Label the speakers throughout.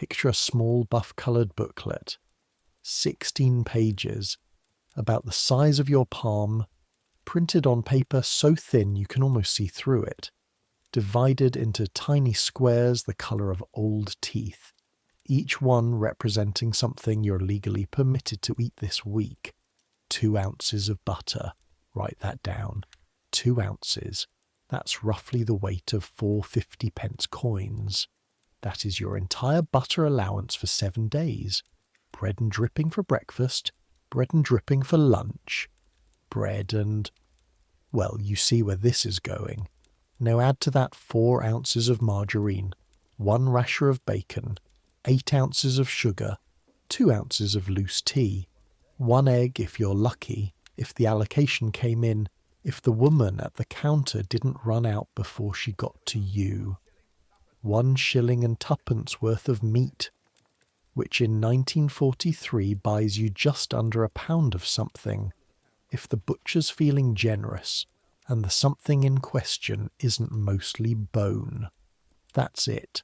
Speaker 1: Picture a small buff-coloured booklet, 16 pages, about the size of your palm, printed on paper so thin you can almost see through it, divided into tiny squares the colour of old teeth, each one representing something you're legally permitted to eat this week. 2 ounces of butter. Write that down. 2 ounces. That's roughly the weight of 4 50-pence coins. That is your entire butter allowance for 7 days. Bread and dripping for breakfast, bread and dripping for lunch, bread and... Well, you see where this is going. Now add to that 4 ounces of margarine, 1 rasher of bacon, 8 ounces of sugar, 2 ounces of loose tea, 1 egg if you're lucky, if the allocation came in, if the woman at the counter didn't run out before she got to you. 1 shilling and 2pence worth of meat, which in 1943 buys you just under a pound of something, if the butcher's feeling generous and the something in question isn't mostly bone. That's it.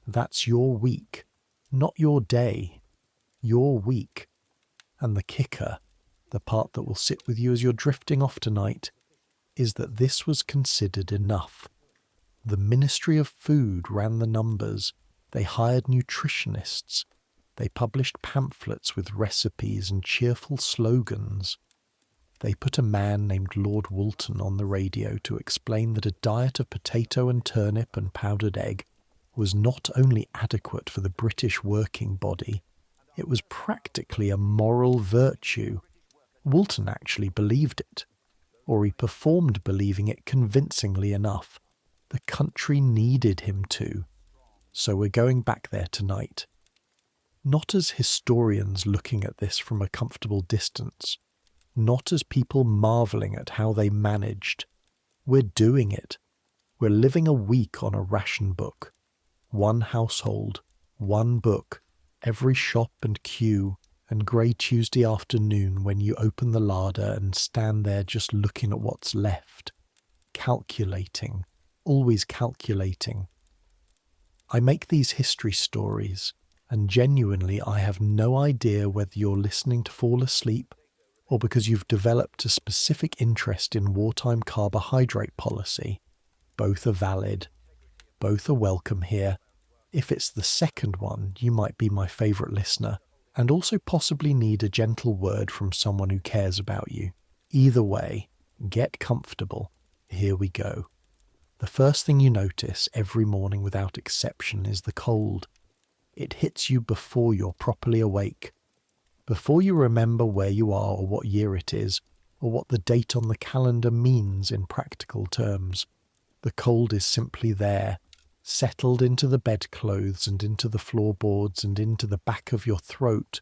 Speaker 1: That's your week, not your day. Your week. And the kicker, the part that will sit with you as you're drifting off tonight, is that this was considered enough. The Ministry of Food ran the numbers. They hired nutritionists. They published pamphlets with recipes and cheerful slogans. They put a man named Lord Walton on the radio to explain that a diet of potato and turnip and powdered egg was not only adequate for the British working body, it was practically a moral virtue. Walton actually believed it, or he performed believing it convincingly enough. The country needed him to. So we're going back there tonight. Not as historians looking at this from a comfortable distance, not as people marvelling at how they managed. We're doing it. We're living a week on a ration book. 1 household, 1 book, every shop and queue, and grey Tuesday afternoon when you open the larder and stand there just looking at what's left. Calculating. Always calculating. I make these history stories, and genuinely I have no idea whether you're listening to fall asleep or because you've developed a specific interest in wartime carbohydrate policy. Both are valid. Both are welcome here. If it's the second one, you might be my favourite listener, and also possibly need a gentle word from someone who cares about you. Either way, get comfortable. Here we go. The first thing you notice every morning without exception is the cold. It hits you before you're properly awake. Before you remember where you are or what year it is, or what the date on the calendar means in practical terms. The cold is simply there, settled into the bedclothes and into the floorboards and into the back of your throat,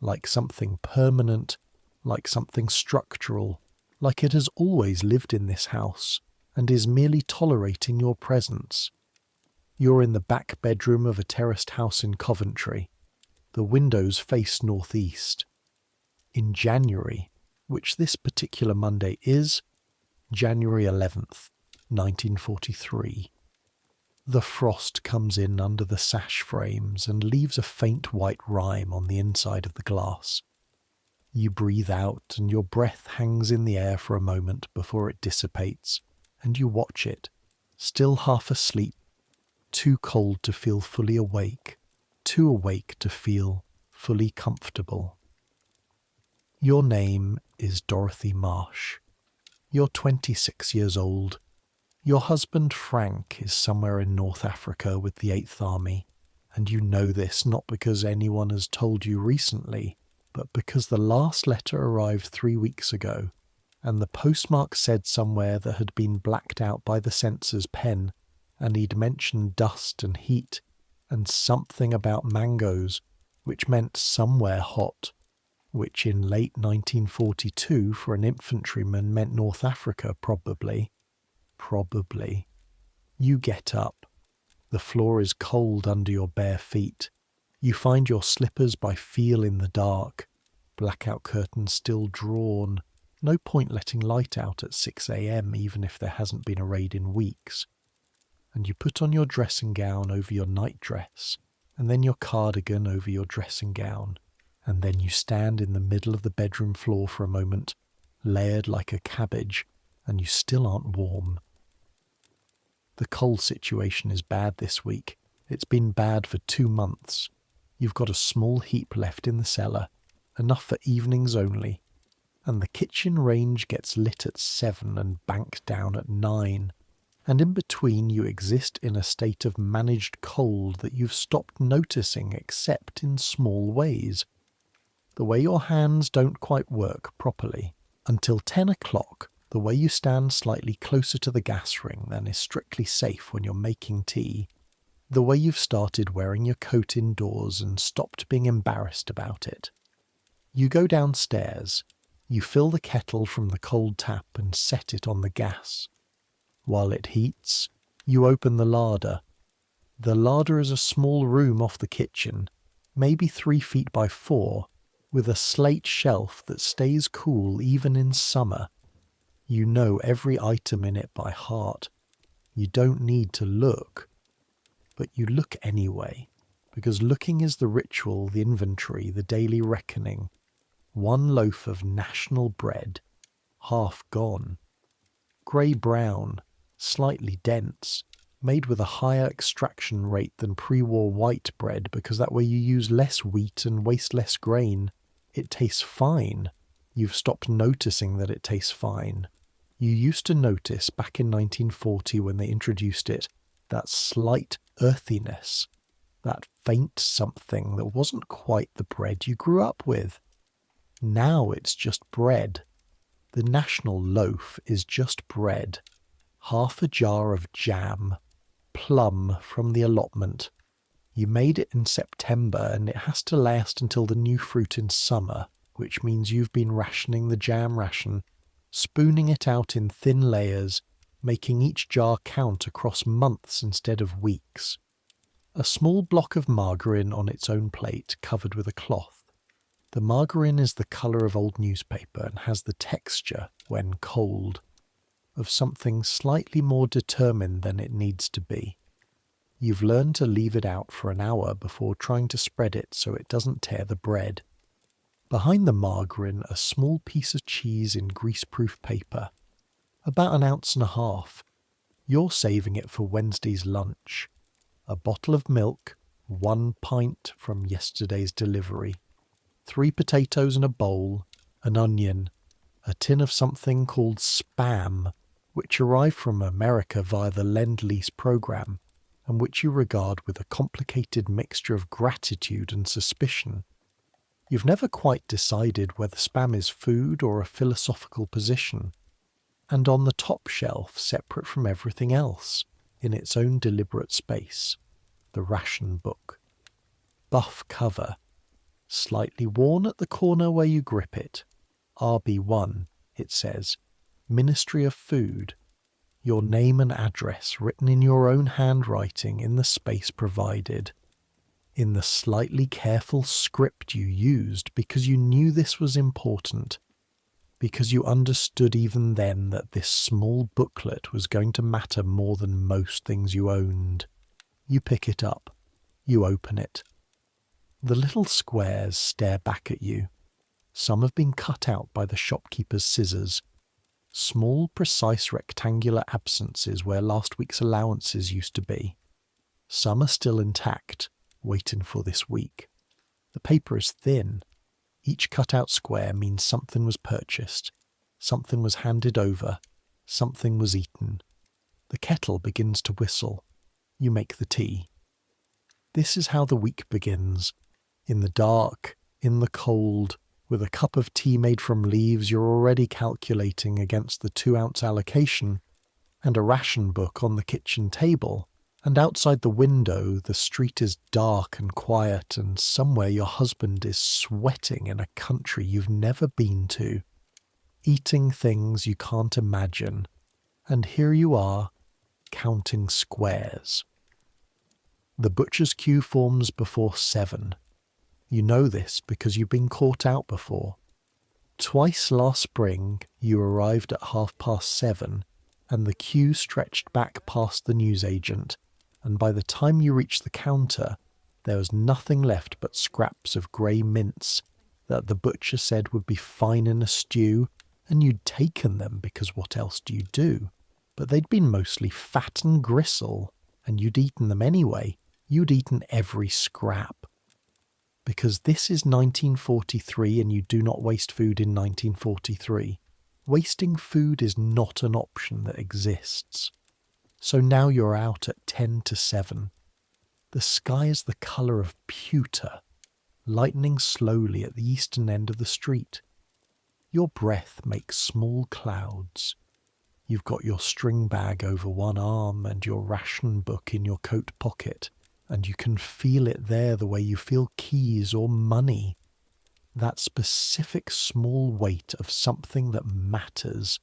Speaker 1: like something permanent, like something structural, like it has always lived in this house and is merely tolerating your presence. You're in the back bedroom of a terraced house in Coventry. The windows face northeast. In January, which this particular Monday is, January 11th, 1943. The frost comes in under the sash frames and leaves a faint white rime on the inside of the glass. You breathe out and your breath hangs in the air for a moment before it dissipates, and you watch it, still half asleep, too cold to feel fully awake, too awake to feel fully comfortable. Your name is Dorothy Marsh. You're 26 years old. Your husband Frank is somewhere in North Africa with the 8th Army, and you know this not because anyone has told you recently, but because the last letter arrived 3 weeks ago, and the postmark said somewhere that had been blacked out by the censor's pen, and he'd mentioned dust and heat, and something about mangoes, which meant somewhere hot, which in late 1942 for an infantryman meant North Africa probably. Probably. You get up. The floor is cold under your bare feet. You find your slippers by feel in the dark. Blackout curtains still drawn. No point letting light out at 6 a.m. even if there hasn't been a raid in weeks. And you put on your dressing gown over your nightdress. and then your cardigan over your dressing gown, and then you stand in the middle of the bedroom floor for a moment, layered like a cabbage, and you still aren't warm. The coal situation is bad this week. It's been bad for 2 months. You've got a small heap left in the cellar, enough for evenings only, and the kitchen range gets lit at 7 and banked down at 9, and in between you exist in a state of managed cold that you've stopped noticing except in small ways. The way your hands don't quite work properly. Until 10 o'clock, the way you stand slightly closer to the gas ring than is strictly safe when you're making tea. The way you've started wearing your coat indoors and stopped being embarrassed about it. You go downstairs. You fill the kettle from the cold tap and set it on the gas. While it heats, you open the larder. The larder is a small room off the kitchen, maybe 3 feet by 4, with a slate shelf that stays cool even in summer. You know every item in it by heart. You don't need to look. But you look anyway, because looking is the ritual, the inventory, the daily reckoning. 1 loaf of national bread, half gone. Grey-brown, slightly dense, made with a higher extraction rate than pre-war white bread because that way you use less wheat and waste less grain. It tastes fine. You've stopped noticing that it tastes fine. You used to notice back in 1940 when they introduced it, that slight earthiness, that faint something that wasn't quite the bread you grew up with. Now it's just bread. The national loaf is just bread. Half a jar of jam, plum from the allotment. You made it in September and it has to last until the new fruit in summer, which means you've been rationing the jam ration, spooning it out in thin layers, making each jar count across months instead of weeks. A small block of margarine on its own plate covered with a cloth. The margarine is the colour of old newspaper and has the texture, when cold, of something slightly more determined than it needs to be. You've learned to leave it out for an hour before trying to spread it so it doesn't tear the bread. Behind the margarine, a small piece of cheese in greaseproof paper. About 1.5 ounces. You're saving it for Wednesday's lunch. A bottle of milk, 1 pint from yesterday's delivery. 3 potatoes in a bowl, an onion, a tin of something called Spam, which arrived from America via the Lend-Lease program, and which you regard with a complicated mixture of gratitude and suspicion. You've never quite decided whether Spam is food or a philosophical position. And on the top shelf, separate from everything else, in its own deliberate space, the ration book. Buff cover, slightly worn at the corner where you grip it. RB1, it says, Ministry of Food. Your name and address written in your own handwriting in the space provided. In the slightly careful script you used because you knew this was important. Because you understood even then that this small booklet was going to matter more than most things you owned. You pick it up. You open it. The little squares stare back at you. Some have been cut out by the shopkeeper's scissors. Small, precise rectangular absences where last week's allowances used to be. Some are still intact, waiting for this week. The paper is thin. Each cut-out square means something was purchased, something was handed over, something was eaten. The kettle begins to whistle. You make the tea. This is how the week begins. In the dark, in the cold, with a cup of tea made from leaves you're already calculating against the 2-ounce allocation, and a ration book on the kitchen table, and outside the window the street is dark and quiet, and somewhere your husband is sweating in a country you've never been to, eating things you can't imagine, and here you are, counting squares. The butcher's queue forms before 7. You know this because you've been caught out before. Twice last spring you arrived at 7:30, and the queue stretched back past the newsagent, and by the time you reached the counter, There was nothing left but scraps of grey mince that the butcher said would be fine in a stew, and you'd taken them because what else do you do? But they'd been mostly fat and gristle, and you'd eaten them anyway. You'd eaten every scrap. Because this is 1943 and you do not waste food in 1943. Wasting food is not an option that exists. So now you're out at 10 to 7. The sky is the colour of pewter, lightening slowly at the eastern end of the street. Your breath makes small clouds. You've got your string bag over one arm and your ration book in your coat pocket, and you can feel it there the way you feel keys or money. That specific small weight of something that matters,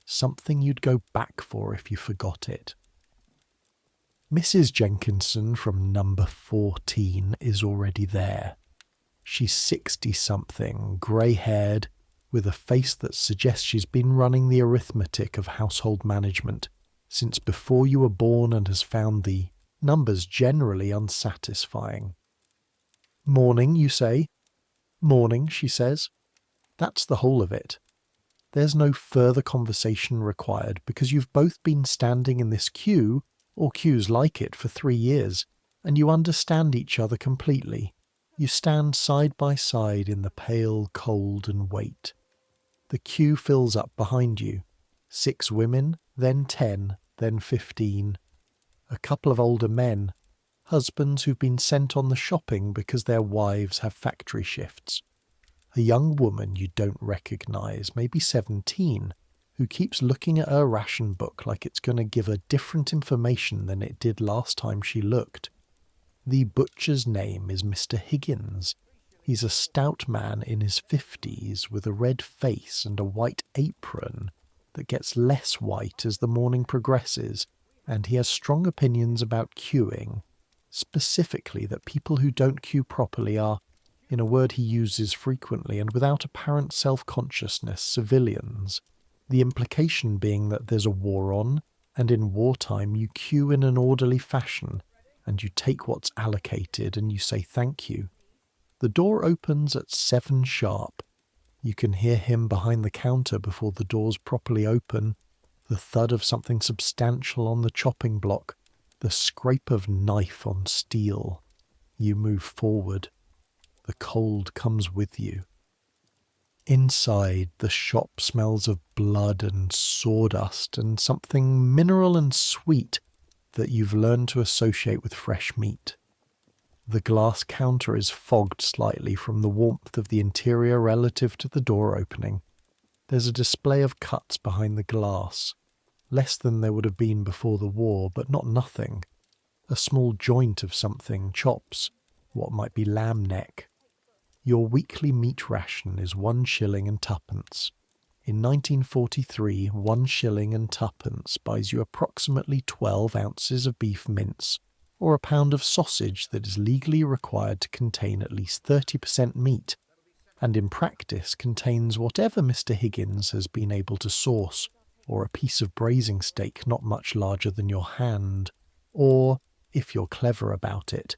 Speaker 1: something you'd go back for if you forgot it. Mrs. Jenkinson from number 14 is already there. She's 60-something, grey-haired, with a face that suggests she's been running the arithmetic of household management since before you were born and has found the numbers generally unsatisfying. Morning, you say? Morning, she says. That's the whole of it. There's no further conversation required because you've both been standing in this queue, or queues like it, for 3 years, and you understand each other completely. You stand side by side in the pale cold and wait. The queue fills up behind you. 6 women, then 10, then 15. A couple of older men, husbands who've been sent on the shopping because their wives have factory shifts. A young woman you don't recognise, maybe 17, who keeps looking at her ration book like it's going to give her different information than it did last time she looked. The butcher's name is Mr. Higgins. He's a stout man in his 50s with a red face and a white apron that gets less white as the morning progresses, and he has strong opinions about queuing, specifically that people who don't queue properly are, in a word he uses frequently and without apparent self-consciousness, civilians. The implication being that there's a war on, and in wartime you queue in an orderly fashion, and you take what's allocated and you say thank you. The door opens at 7 sharp. You can hear him behind the counter before the doors properly open, the thud of something substantial on the chopping block, the scrape of knife on steel. You move forward. The cold comes with you. Inside, the shop smells of blood and sawdust and something mineral and sweet that you've learned to associate with fresh meat. The glass counter is fogged slightly from the warmth of the interior relative to the door opening. There's a display of cuts behind the glass, less than there would have been before the war, but not nothing. A small joint of something, chops, what might be lamb neck. Your weekly meat ration is 1 shilling and twopence. In 1943, 1 shilling and twopence buys you approximately 12 ounces of beef mince, or a pound of sausage that is legally required to contain at least 30% meat, and in practice contains whatever Mr. Higgins has been able to source, or a piece of braising steak not much larger than your hand, or, if you're clever about it,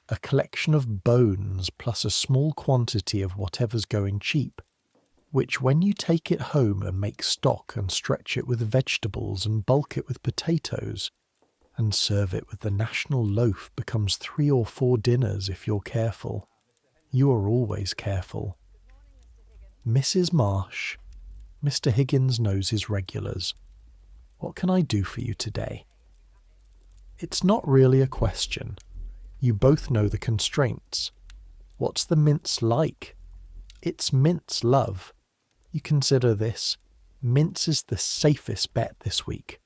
Speaker 1: a collection of bones plus a small quantity of whatever's going cheap, which when you take it home and make stock and stretch it with vegetables and bulk it with potatoes, and serve it with the national loaf becomes 3 or 4 dinners if you're careful. You are always careful. Mrs. Marsh, Mr. Higgins knows his regulars. What can I do for you today? It's not really a question. You both know the constraints. What's the mince like? It's mince, love. You consider this. Mince is the safest bet this week.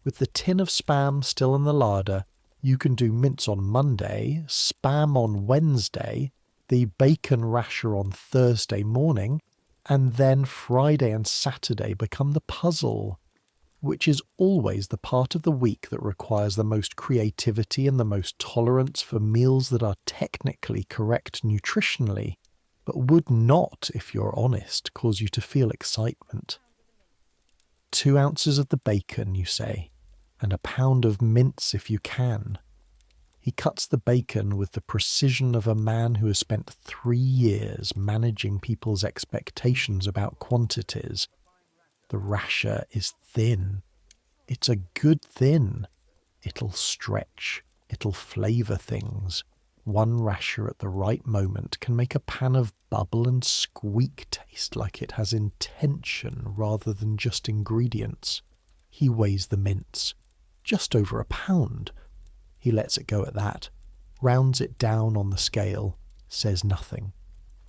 Speaker 1: With the tin of Spam still in the larder, you can do mince on Monday, Spam on Wednesday, the bacon rasher on Thursday morning, and then Friday and Saturday become the puzzle, which is always the part of the week that requires the most creativity and the most tolerance for meals that are technically correct nutritionally, but would not, if you're honest, cause you to feel excitement. 2 ounces of the bacon, you say, and a pound of mince if you can. He cuts the bacon with the precision of a man who has spent 3 years managing people's expectations about quantities. The rasher is thin. It's a good thin. It'll stretch. It'll flavour things. One rasher at the right moment can make a pan of bubble and squeak taste like it has intention rather than just ingredients. He weighs the mince. Just over £1. He lets it go at that, rounds it down on the scale, says nothing.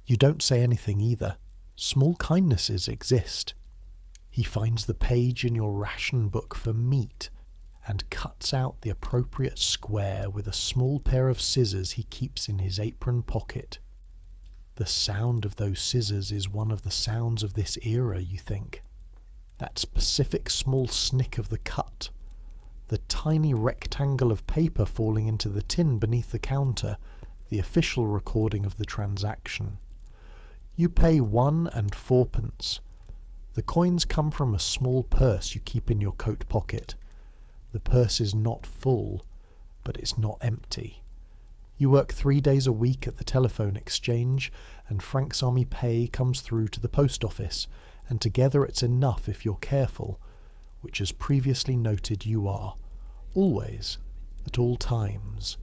Speaker 1: You don't say anything either. Small kindnesses exist. He finds the page in your ration book for meat and cuts out the appropriate square with a small pair of scissors he keeps in his apron pocket. The sound of those scissors is one of the sounds of this era, you think. That specific small snick of the cut, the tiny rectangle of paper falling into the tin beneath the counter, the official recording of the transaction. You pay 1 and 4p. The coins come from a small purse you keep in your coat pocket. The purse is not full, but it's not empty. You work 3 days a week at the telephone exchange, and Frank's Army pay comes through to the post office, and together it's enough if you're careful, which as previously noted you are, always, at all times,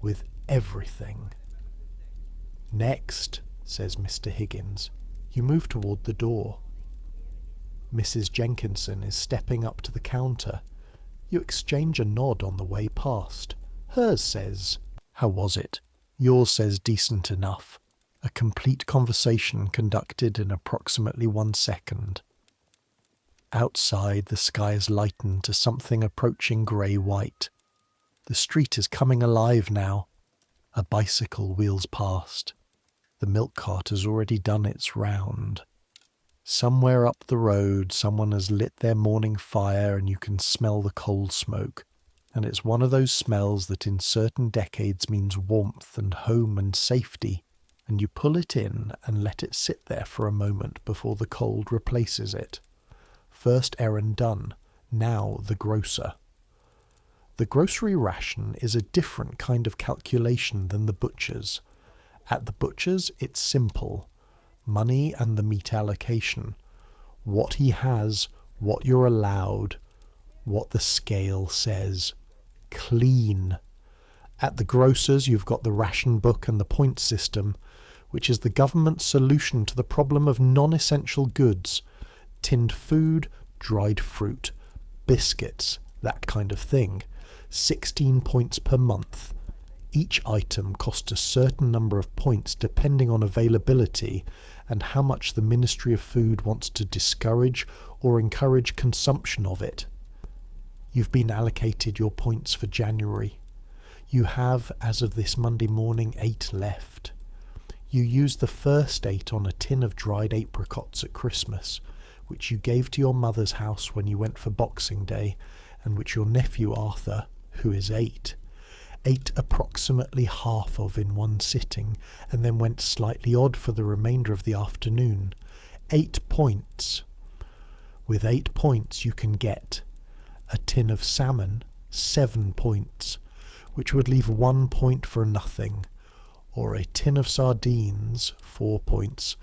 Speaker 1: with everything. Next, says Mr. Higgins, you move toward the door. Mrs. Jenkinson is stepping up to the counter. You exchange a nod on the way past. Hers says, "How was it?" Yours says, "Decent enough." A complete conversation conducted in approximately 1 second. Outside, the sky is lightened to something approaching grey-white. The street is coming alive now. A bicycle wheels past. The milk cart has already done its round. Somewhere up the road, someone has lit their morning fire and you can smell the coal smoke. And it's one of those smells that in certain decades means warmth and home and safety. And you pull it in and let it sit there for a moment before the cold replaces it. First errand done, now the grocer. The grocery ration is a different kind of calculation than the butcher's. At the butcher's, it's simple. Money and the meat allocation. What he has, what you're allowed, what the scale says. Clean. At the grocer's, you've got the ration book and the point system, which is the government's solution to the problem of non-essential goods. Tinned food, dried fruit, biscuits, that kind of thing. 16 points per month. Each item costs a certain number of points depending on availability and how much the Ministry of Food wants to discourage or encourage consumption of it. You've been allocated your points for January. You have, as of this Monday morning, 8 left. You used the first 8 on a tin of dried apricots at Christmas, which you gave to your mother's house when you went for Boxing Day, and which your nephew Arthur, who is 8, ate approximately half of in one sitting, and then went slightly odd for the remainder of the afternoon. 8 points. With 8 points you can get a tin of salmon, 7 points, which would leave 1 point for nothing, or a tin of sardines, 4 points,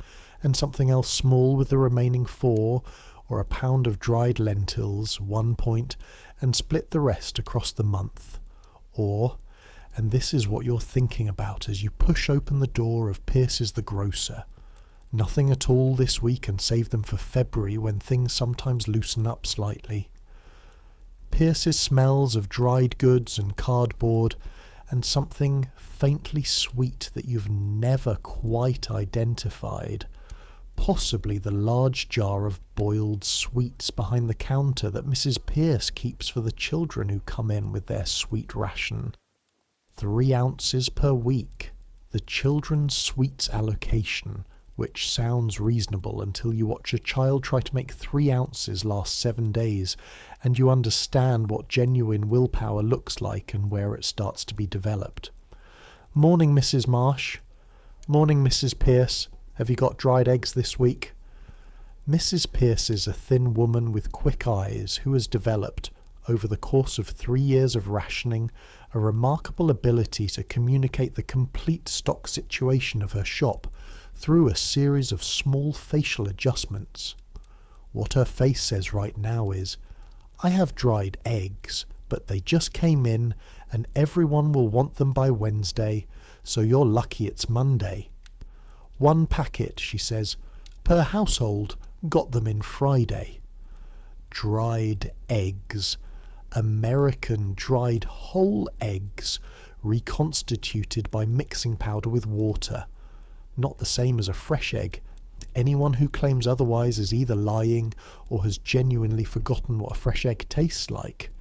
Speaker 1: and something else small with the remaining 4, or a pound of dried lentils, 1 point, and split the rest across the month. Or, and this is what you're thinking about as you push open the door of Pierce's the grocer, nothing at all this week and save them for February when things sometimes loosen up slightly. Pierce's smells of dried goods and cardboard, and something faintly sweet that you've never quite identified. Possibly the large jar of boiled sweets behind the counter that Mrs. Pierce keeps for the children who come in with their sweet ration. 3 ounces per week. The children's sweets allocation, which sounds reasonable until you watch a child try to make 3 ounces last 7 days, and you understand what genuine willpower looks like and where it starts to be developed. Morning, Mrs. Marsh. Morning, Mrs. Pierce. Have you got dried eggs this week? Mrs. Pierce is a thin woman with quick eyes who has developed, over the course of 3 years of rationing, a remarkable ability to communicate the complete stock situation of her shop through a series of small facial adjustments. What her face says right now is, "I have dried eggs, but they just came in and everyone will want them by Wednesday, so you're lucky it's Monday." "1 packet," she says, "per household, got them in Friday." Dried eggs. American dried whole eggs, reconstituted by mixing powder with water. Not the same as a fresh egg. Anyone who claims otherwise is either lying or has genuinely forgotten what a fresh egg tastes like.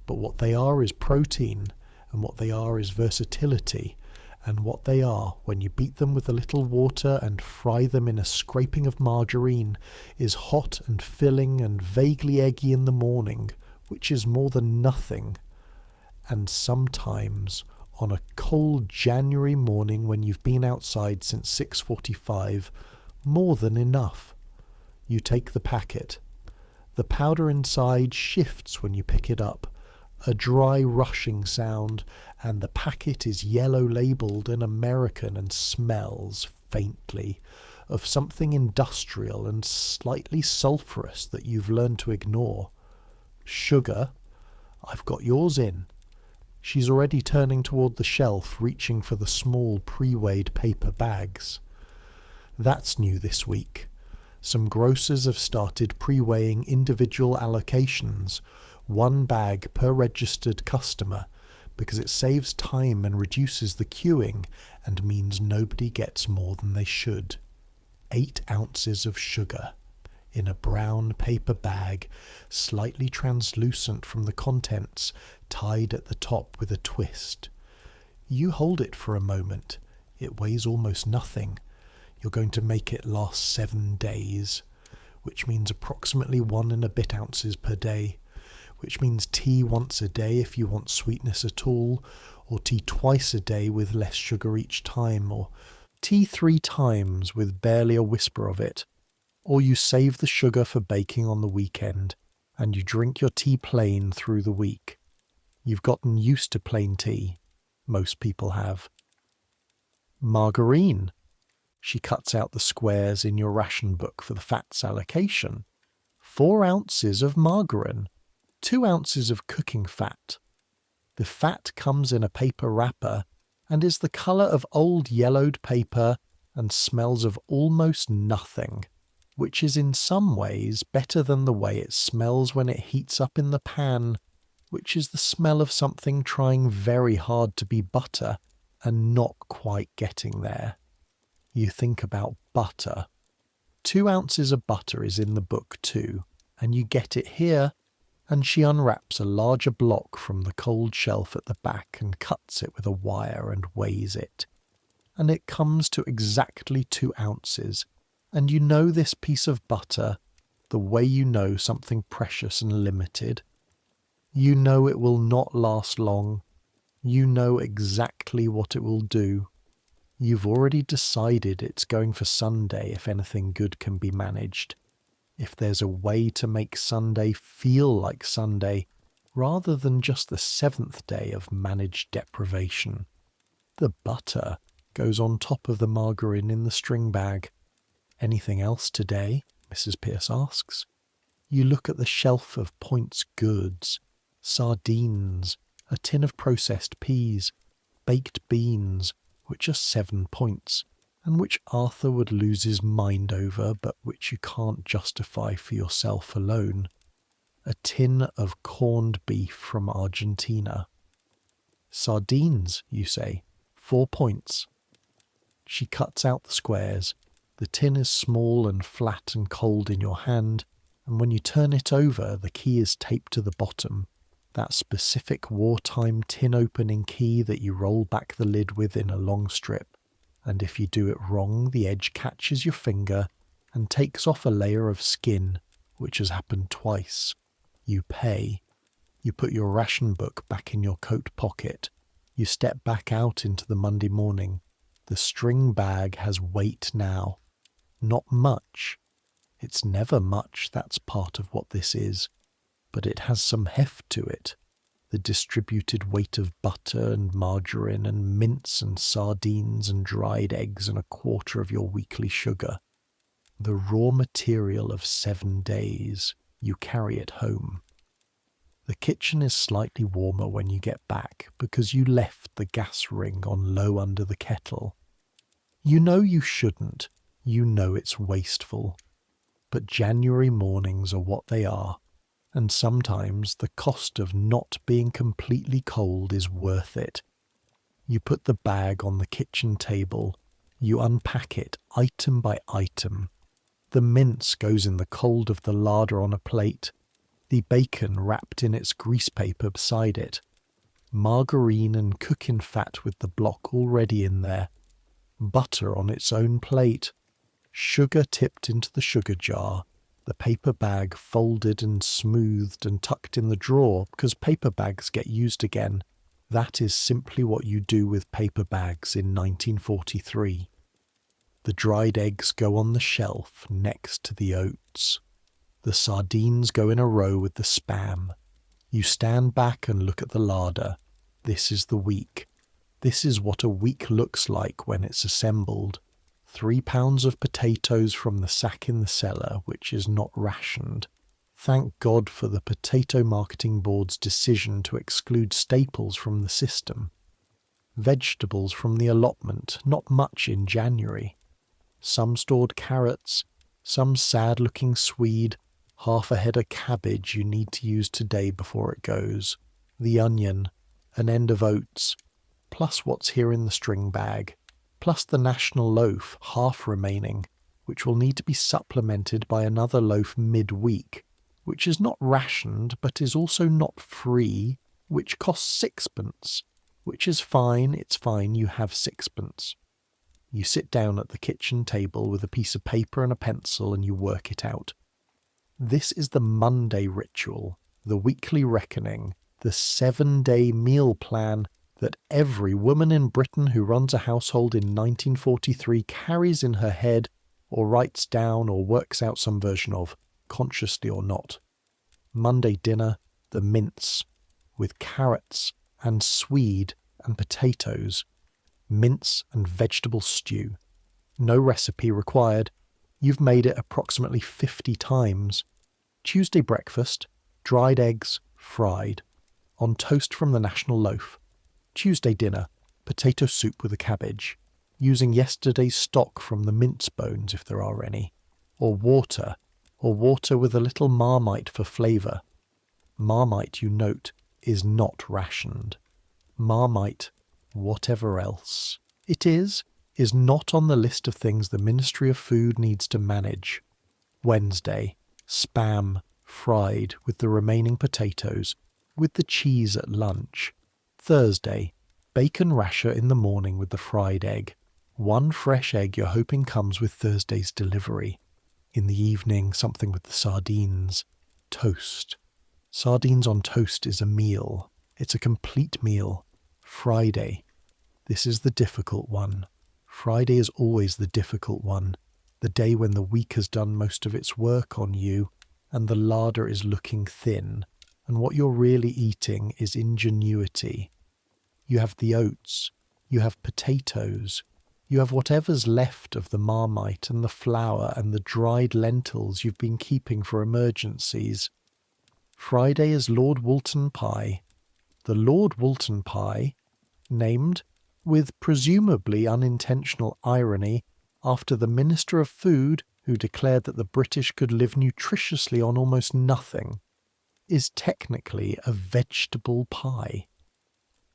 Speaker 1: But what they are is protein, and what they are is versatility, and what they are, when you beat them with a little water and fry them in a scraping of margarine, is hot and filling and vaguely eggy in the morning, which is more than nothing. And sometimes, on a cold January morning when you've been outside since 6:45, more than enough. You take the packet. The powder inside shifts when you pick it up, a dry rushing sound, and the packet is yellow labelled and American and smells, faintly, of something industrial and slightly sulphurous that you've learned to ignore. Sugar? I've got yours in. She's already turning toward the shelf, reaching for the small pre-weighed paper bags. That's new this week. Some grocers have started pre-weighing individual allocations, 1 bag per registered customer, because it saves time and reduces the queuing and means nobody gets more than they should. 8 ounces of sugar in a brown paper bag, slightly translucent from the contents, tied at the top with a twist. You hold it for a moment. It weighs almost nothing. You're going to make it last 7 days, which means approximately 1 and a bit ounces per day, which means tea once a day if you want sweetness at all, or tea twice a day with less sugar each time, or tea 3 times with barely a whisper of it. Or you save the sugar for baking on the weekend, and you drink your tea plain through the week. You've gotten used to plain tea. Most people have. Margarine. She cuts out the squares in your ration book for the fats allocation. 4 ounces of margarine. 2 ounces of cooking fat. The fat comes in a paper wrapper and is the colour of old yellowed paper and smells of almost nothing, which is in some ways better than the way it smells when it heats up in the pan, which is the smell of something trying very hard to be butter and not quite getting there. You think about butter. 2 ounces of butter is in the book too, and you get it here, and she unwraps a larger block from the cold shelf at the back and cuts it with a wire and weighs it. And it comes to exactly 2 ounces, and you know this piece of butter the way you know something precious and limited. You know it will not last long. You know exactly what it will do. You've already decided it's going for Sunday if anything good can be managed. If there's a way to make Sunday feel like Sunday, rather than just the 7th day of managed deprivation. The butter goes on top of the margarine in the string bag. Anything else today? Mrs. Pierce asks. You look at the shelf of Point's goods. Sardines, a tin of processed peas, baked beans, which are 7 points, and which Arthur would lose his mind over, but which you can't justify for yourself alone. A tin of corned beef from Argentina. Sardines, you say, 4 points. She cuts out the squares. The tin is small and flat and cold in your hand, and when you turn it over, the key is taped to the bottom. That specific wartime tin opening key that you roll back the lid with in a long strip. And if you do it wrong, the edge catches your finger and takes off a layer of skin, which has happened twice. You pay. You put your ration book back in your coat pocket. You step back out into the Monday morning. The string bag has weight now. Not much. It's never much, that's part of what this is. but it has some heft to it. The distributed weight of butter and margarine and mince and sardines and dried eggs and a quarter of your weekly sugar. The raw material of 7 days. You carry it home. The kitchen is slightly warmer when you get back because you left the gas ring on low under the kettle. You know you shouldn't. You know it's wasteful. But January mornings are what they are, and sometimes the cost of not being completely cold is worth it. You put the bag on the kitchen table. You unpack it item by item. The mince goes in the cold of the larder on a plate, the bacon wrapped in its grease paper beside it, margarine and cooking fat with the block already in there, butter on its own plate, sugar tipped into the sugar jar, the paper bag folded and smoothed and tucked in the drawer because paper bags get used again. That is simply what you do with paper bags in 1943. The dried eggs go on the shelf next to the oats. The sardines go in a row with the spam. You stand back and look at the larder. This is the week. This is what a week looks like when it's assembled. 3 pounds of potatoes from the sack in the cellar, which is not rationed. Thank God for the Potato Marketing Board's decision to exclude staples from the system. Vegetables from the allotment, not much in January. Some stored carrots, some sad-looking swede, half a head of cabbage you need to use today before it goes, the onion, an end of oats, plus what's here in the string bag, plus the national loaf, half remaining, which will need to be supplemented by another loaf mid-week, which is not rationed but is also not free, which costs 6pence, which is fine, it's fine, you have 6pence. You sit down at the kitchen table with a piece of paper and a pencil and you work it out. This is the Monday ritual, the weekly reckoning, the 7-day meal plan that every woman in Britain who runs a household in 1943 carries in her head or writes down or works out some version of, consciously or not. Monday dinner, the mince, with carrots and swede and potatoes. Mince and vegetable stew. No recipe required. You've made it approximately 50 times. Tuesday breakfast, dried eggs, fried, on toast from the national loaf. Tuesday dinner, potato soup with a cabbage, using yesterday's stock from the mince bones if there are any, or water with a little Marmite for flavour. Marmite, you note, is not rationed. Marmite, whatever else it is not on the list of things the Ministry of Food needs to manage. Wednesday, spam, fried with the remaining potatoes, with the cheese at lunch. Thursday, bacon rasher in the morning with the fried egg. 1 fresh egg you're hoping comes with Thursday's delivery. In the evening, something with the sardines. Toast. Sardines on toast is a meal. It's a complete meal. Friday. This is the difficult one. Friday is always the difficult one. The day when the week has done most of its work on you and the larder is looking thin, and what you're really eating is ingenuity. You have the oats. You have potatoes. You have whatever's left of the Marmite and the flour and the dried lentils you've been keeping for emergencies. Friday is Lord Walton pie. The Lord Walton pie, named, with presumably unintentional irony, after the Minister of Food who declared that the British could live nutritiously on almost nothing, is technically a vegetable pie.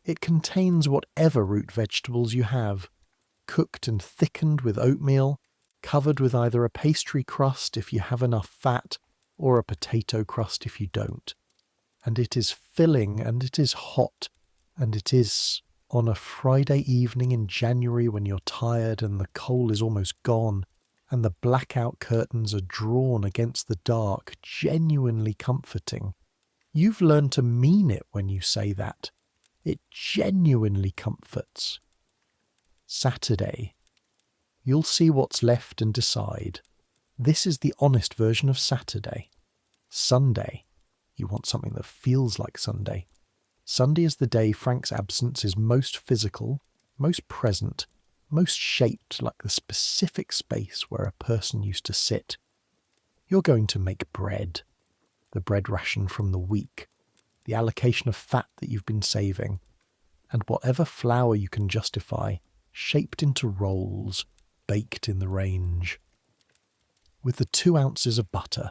Speaker 1: It contains whatever root vegetables you have, cooked and thickened with oatmeal, covered with either a pastry crust if you have enough fat, or a potato crust if you don't. And it is filling, and it is hot, and it is, on a Friday evening in January when you're tired and the coal is almost gone, and the blackout curtains are drawn against the dark, genuinely comforting. You've learned to mean it when you say that. It genuinely comforts. Saturday. You'll see what's left and decide. This is the honest version of Saturday. Sunday. You want something that feels like Sunday. Sunday is the day Frank's absence is most physical, most present, most shaped like the specific space where a person used to sit. You're going to make bread, the bread ration from the week, the allocation of fat that you've been saving, and whatever flour you can justify, shaped into rolls, baked in the range. With the 2 ounces of butter,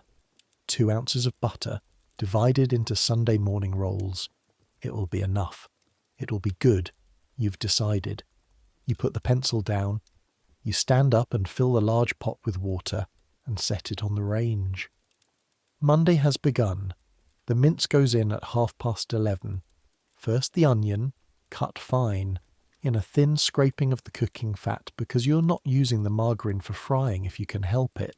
Speaker 1: 2 ounces of butter divided into Sunday morning rolls, it will be enough. It will be good. You've decided. You put the pencil down. You stand up and fill the large pot with water and set it on the range. Monday has begun. The mince goes in at 11:30. First the onion, cut fine, in a thin scraping of the cooking fat because you're not using the margarine for frying if you can help it.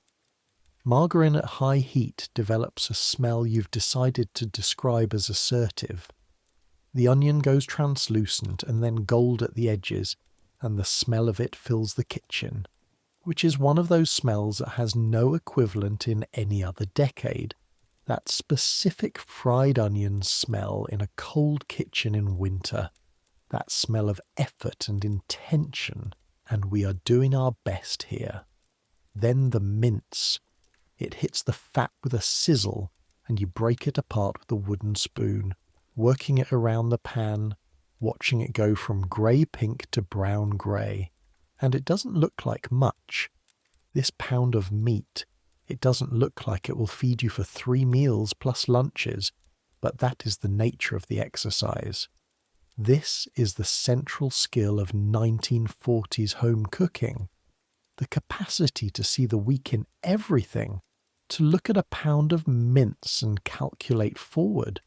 Speaker 1: Margarine at high heat develops a smell you've decided to describe as assertive. The onion goes translucent and then gold at the edges, and the smell of it fills the kitchen, which is one of those smells that has no equivalent in any other decade. That specific fried onion smell in a cold kitchen in winter. That smell of effort and intention, and we are doing our best here. Then the mince. It hits the fat with a sizzle, and you break it apart with a wooden spoon, working it around the pan, watching it go from grey-pink to brown-grey. And it doesn't look like much. This pound of meat, it doesn't look like it will feed you for 3 meals plus lunches, but that is the nature of the exercise. This is the central skill of 1940s home cooking. The capacity to see the week in everything, to look at a pound of mince and calculate forward,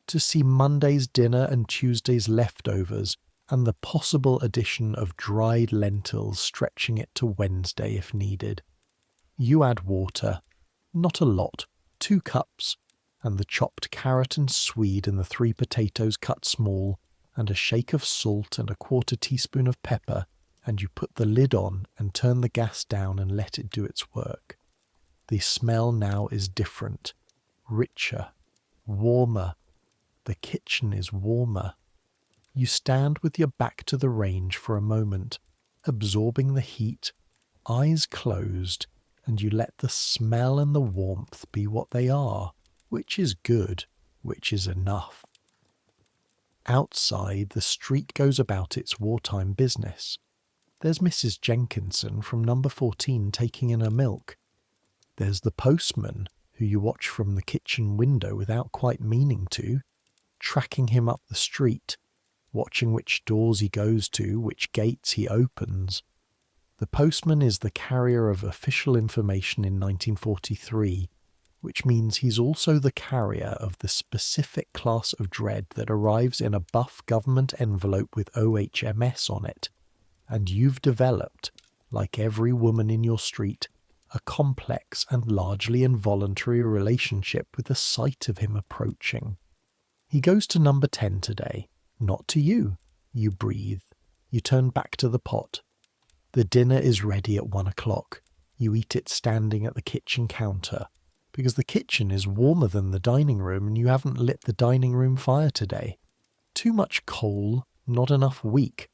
Speaker 1: to see Monday's dinner and Tuesday's leftovers and the possible addition of dried lentils stretching it to Wednesday if needed. You add water, not a lot, 2 cups, and the chopped carrot and swede and the 3 potatoes cut small, and a shake of salt and a 1/4 teaspoon of pepper, and you put the lid on and turn the gas down and let it do its work. The smell now is different, richer, warmer. The kitchen is warmer. You stand with your back to the range for a moment, absorbing the heat, eyes closed, and you let the smell and the warmth be what they are, which is good, which is enough. Outside, the street goes about its wartime business. There's Mrs. Jenkinson from number 14 taking in her milk. There's the postman, who you watch from the kitchen window without quite meaning to, tracking him up the street, watching which doors he goes to, which gates he opens. The postman is the carrier of official information in 1943, which means he's also the carrier of the specific class of dread that arrives in a buff government envelope with OHMS on it, and you've developed, like every woman in your street, a complex and largely involuntary relationship with the sight of him approaching. He goes to number 10 today, not to you. You breathe. You turn back to the pot. The dinner is ready at 1 o'clock. You eat it standing at the kitchen counter, because the kitchen is warmer than the dining room and you haven't lit the dining room fire today. Too much coal, not enough weak.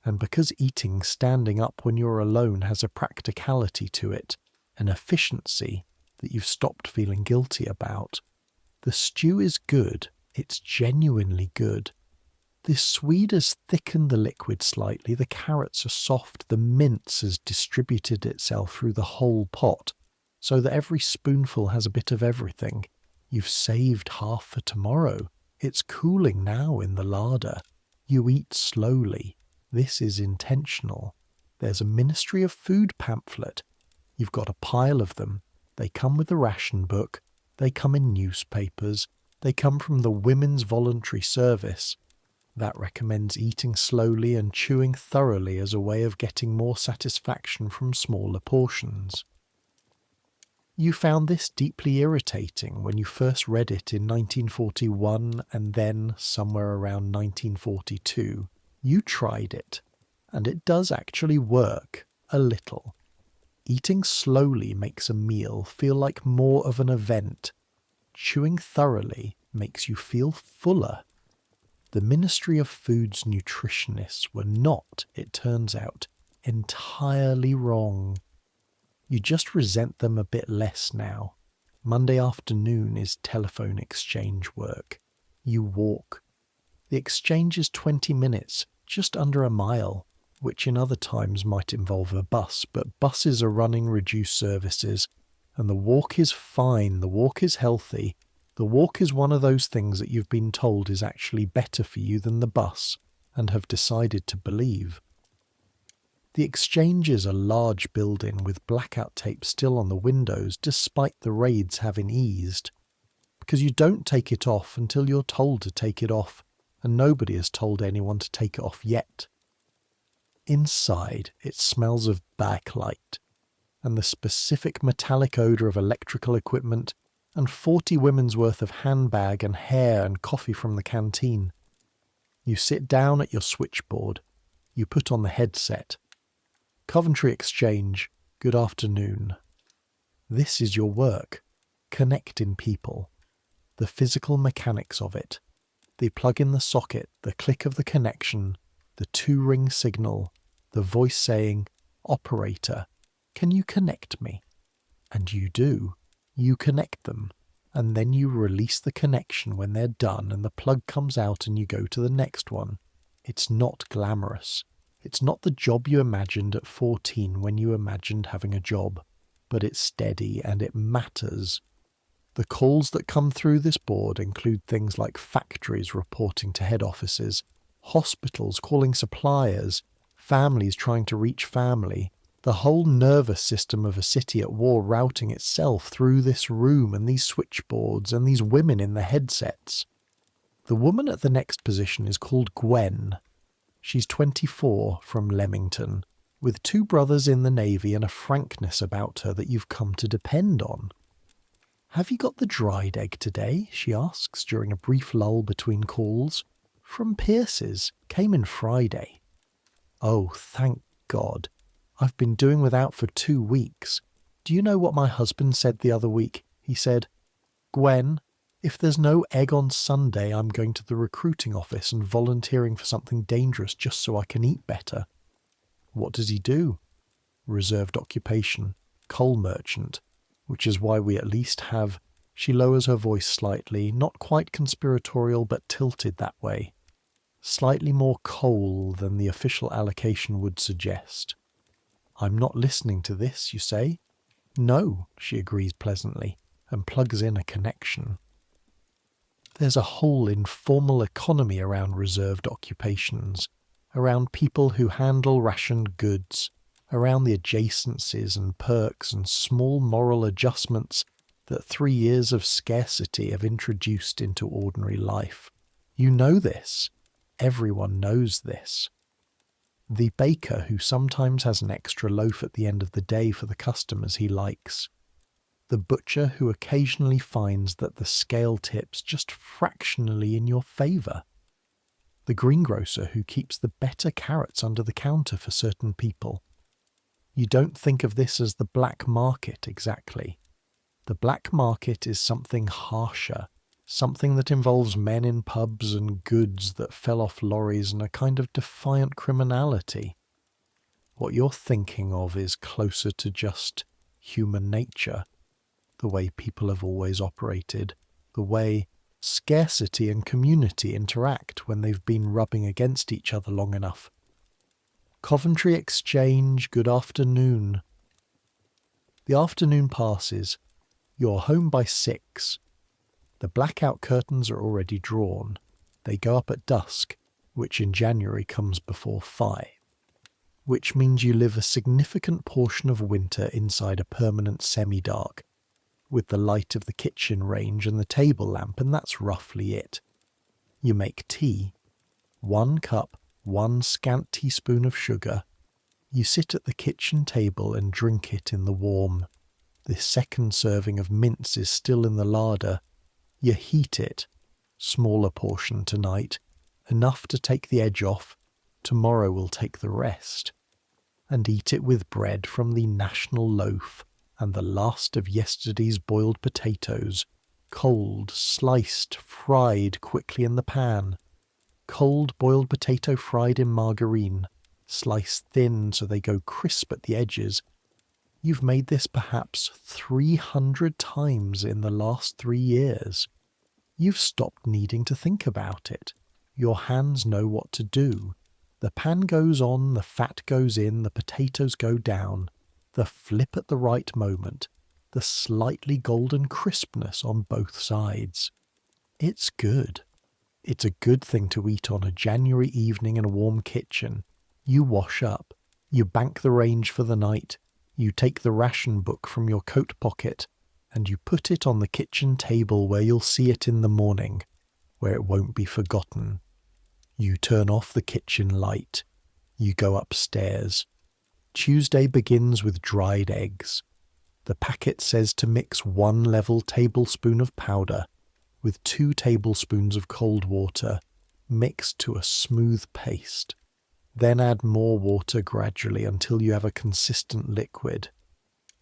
Speaker 1: And because eating standing up when you're alone has a practicality to it, an efficiency that you've stopped feeling guilty about, the stew is good. It's genuinely good. The swede has thickened the liquid slightly, the carrots are soft, the mince has distributed itself through the whole pot, so that every spoonful has a bit of everything. You've saved half for tomorrow. It's cooling now in the larder. You eat slowly. This is intentional. There's a Ministry of Food pamphlet. You've got a pile of them. They come with the ration book. They come in newspapers. They come from the Women's Voluntary Service. That recommends eating slowly and chewing thoroughly as a way of getting more satisfaction from smaller portions. You found this deeply irritating when you first read it in 1941 and then somewhere around 1942. You tried it, and it does actually work, a little. Eating slowly makes a meal feel like more of an event. chewing thoroughly makes you feel fuller. The Ministry of Food's nutritionists were not, it turns out, entirely wrong. You just resent them a bit less now. Monday afternoon is telephone exchange work. You walk. The exchange is 20 minutes, just under a mile, which in other times might involve a bus, but buses are running reduced services, and the walk is fine, the walk is healthy. The walk is one of those things that you've been told is actually better for you than the bus, and have decided to believe. The exchange is a large building with blackout tape still on the windows despite the raids having eased, because you don't take it off until you're told to take it off, and nobody has told anyone to take it off yet. Inside, it smells of backlight, and the specific metallic odour of electrical equipment, and 40 women's worth of handbag and hair and coffee from the canteen. You sit down at your switchboard. You put on the headset. Coventry Exchange, good afternoon. This is your work. Connecting people. The physical mechanics of it. The plug in the socket, the click of the connection, the 2-ring signal, the voice saying, "Operator, can you connect me?" And you do. You connect them, and then you release the connection when they're done and the plug comes out and you go to the next one. It's not glamorous. It's not the job you imagined at 14 when you imagined having a job, but it's steady and it matters. The calls that come through this board include things like factories reporting to head offices, hospitals calling suppliers, families trying to reach family, the whole nervous system of a city at war routing itself through this room and these switchboards and these women in the headsets. The woman at the next position is called Gwen. She's 24, from Leamington, with 2 brothers in the Navy and a frankness about her that you've come to depend on. "Have you got the dried egg today?" she asks during a brief lull between calls. "From Pierce's. Came in Friday." "Oh, thank God. I've been doing without for 2 weeks. Do you know what my husband said the other week? He said, 'Gwen, if there's no egg on Sunday, I'm going to the recruiting office and volunteering for something dangerous just so I can eat better.'" What does he do? Reserved occupation, coal merchant, which is why we at least have... She lowers her voice slightly, not quite conspiratorial but tilted that way. Slightly more coal than the official allocation would suggest. "I'm not listening to this, you say?" "No," she agrees pleasantly, and plugs in a connection. There's a whole informal economy around reserved occupations, around people who handle rationed goods, around the adjacencies and perks and small moral adjustments that 3 years of scarcity have introduced into ordinary life. You know this. Everyone knows this. The baker who sometimes has an extra loaf at the end of the day for the customers he likes. The butcher who occasionally finds that the scale tips just fractionally in your favour. The greengrocer who keeps the better carrots under the counter for certain people. You don't think of this as the black market exactly. The black market is something harsher, something that involves men in pubs and goods that fell off lorries and a kind of defiant criminality. What you're thinking of is closer to just human nature, the way people have always operated, the way scarcity and community interact when they've been rubbing against each other long enough. Coventry Exchange, good afternoon. The afternoon passes. You're home by 6. The blackout curtains are already drawn. They go up at dusk, which in January comes before 5. Which means you live a significant portion of winter inside a permanent semi-dark, with the light of the kitchen range and the table lamp, and that's roughly it. You make tea. 1 cup, 1 scant teaspoon of sugar. You sit at the kitchen table and drink it in the warm. The second serving of mince is still in the larder. You heat it, smaller portion tonight, enough to take the edge off. Tomorrow will take the rest. And eat it with bread from the national loaf and the last of yesterday's boiled potatoes, Cold, sliced, fried quickly in the pan. Cold boiled potato fried in margarine, sliced thin so they go crisp at the edges. You've made this perhaps 300 times in the last 3 years. You've stopped needing to think about it. Your hands know what to do. The pan goes on, the fat goes in, the potatoes go down. The flip at the right moment. The slightly golden crispness on both sides. It's good. It's a good thing to eat on a January evening in a warm kitchen. You wash up. You bank the range for the night. You take the ration book from your coat pocket and you put it on the kitchen table where you'll see it in the morning, where it won't be forgotten. You turn off the kitchen light. You go upstairs. Tuesday begins with dried eggs. The packet says to mix 1 level tablespoon of powder with 2 tablespoons of cold water, mixed to a smooth paste. Then add more water gradually until you have a consistent liquid.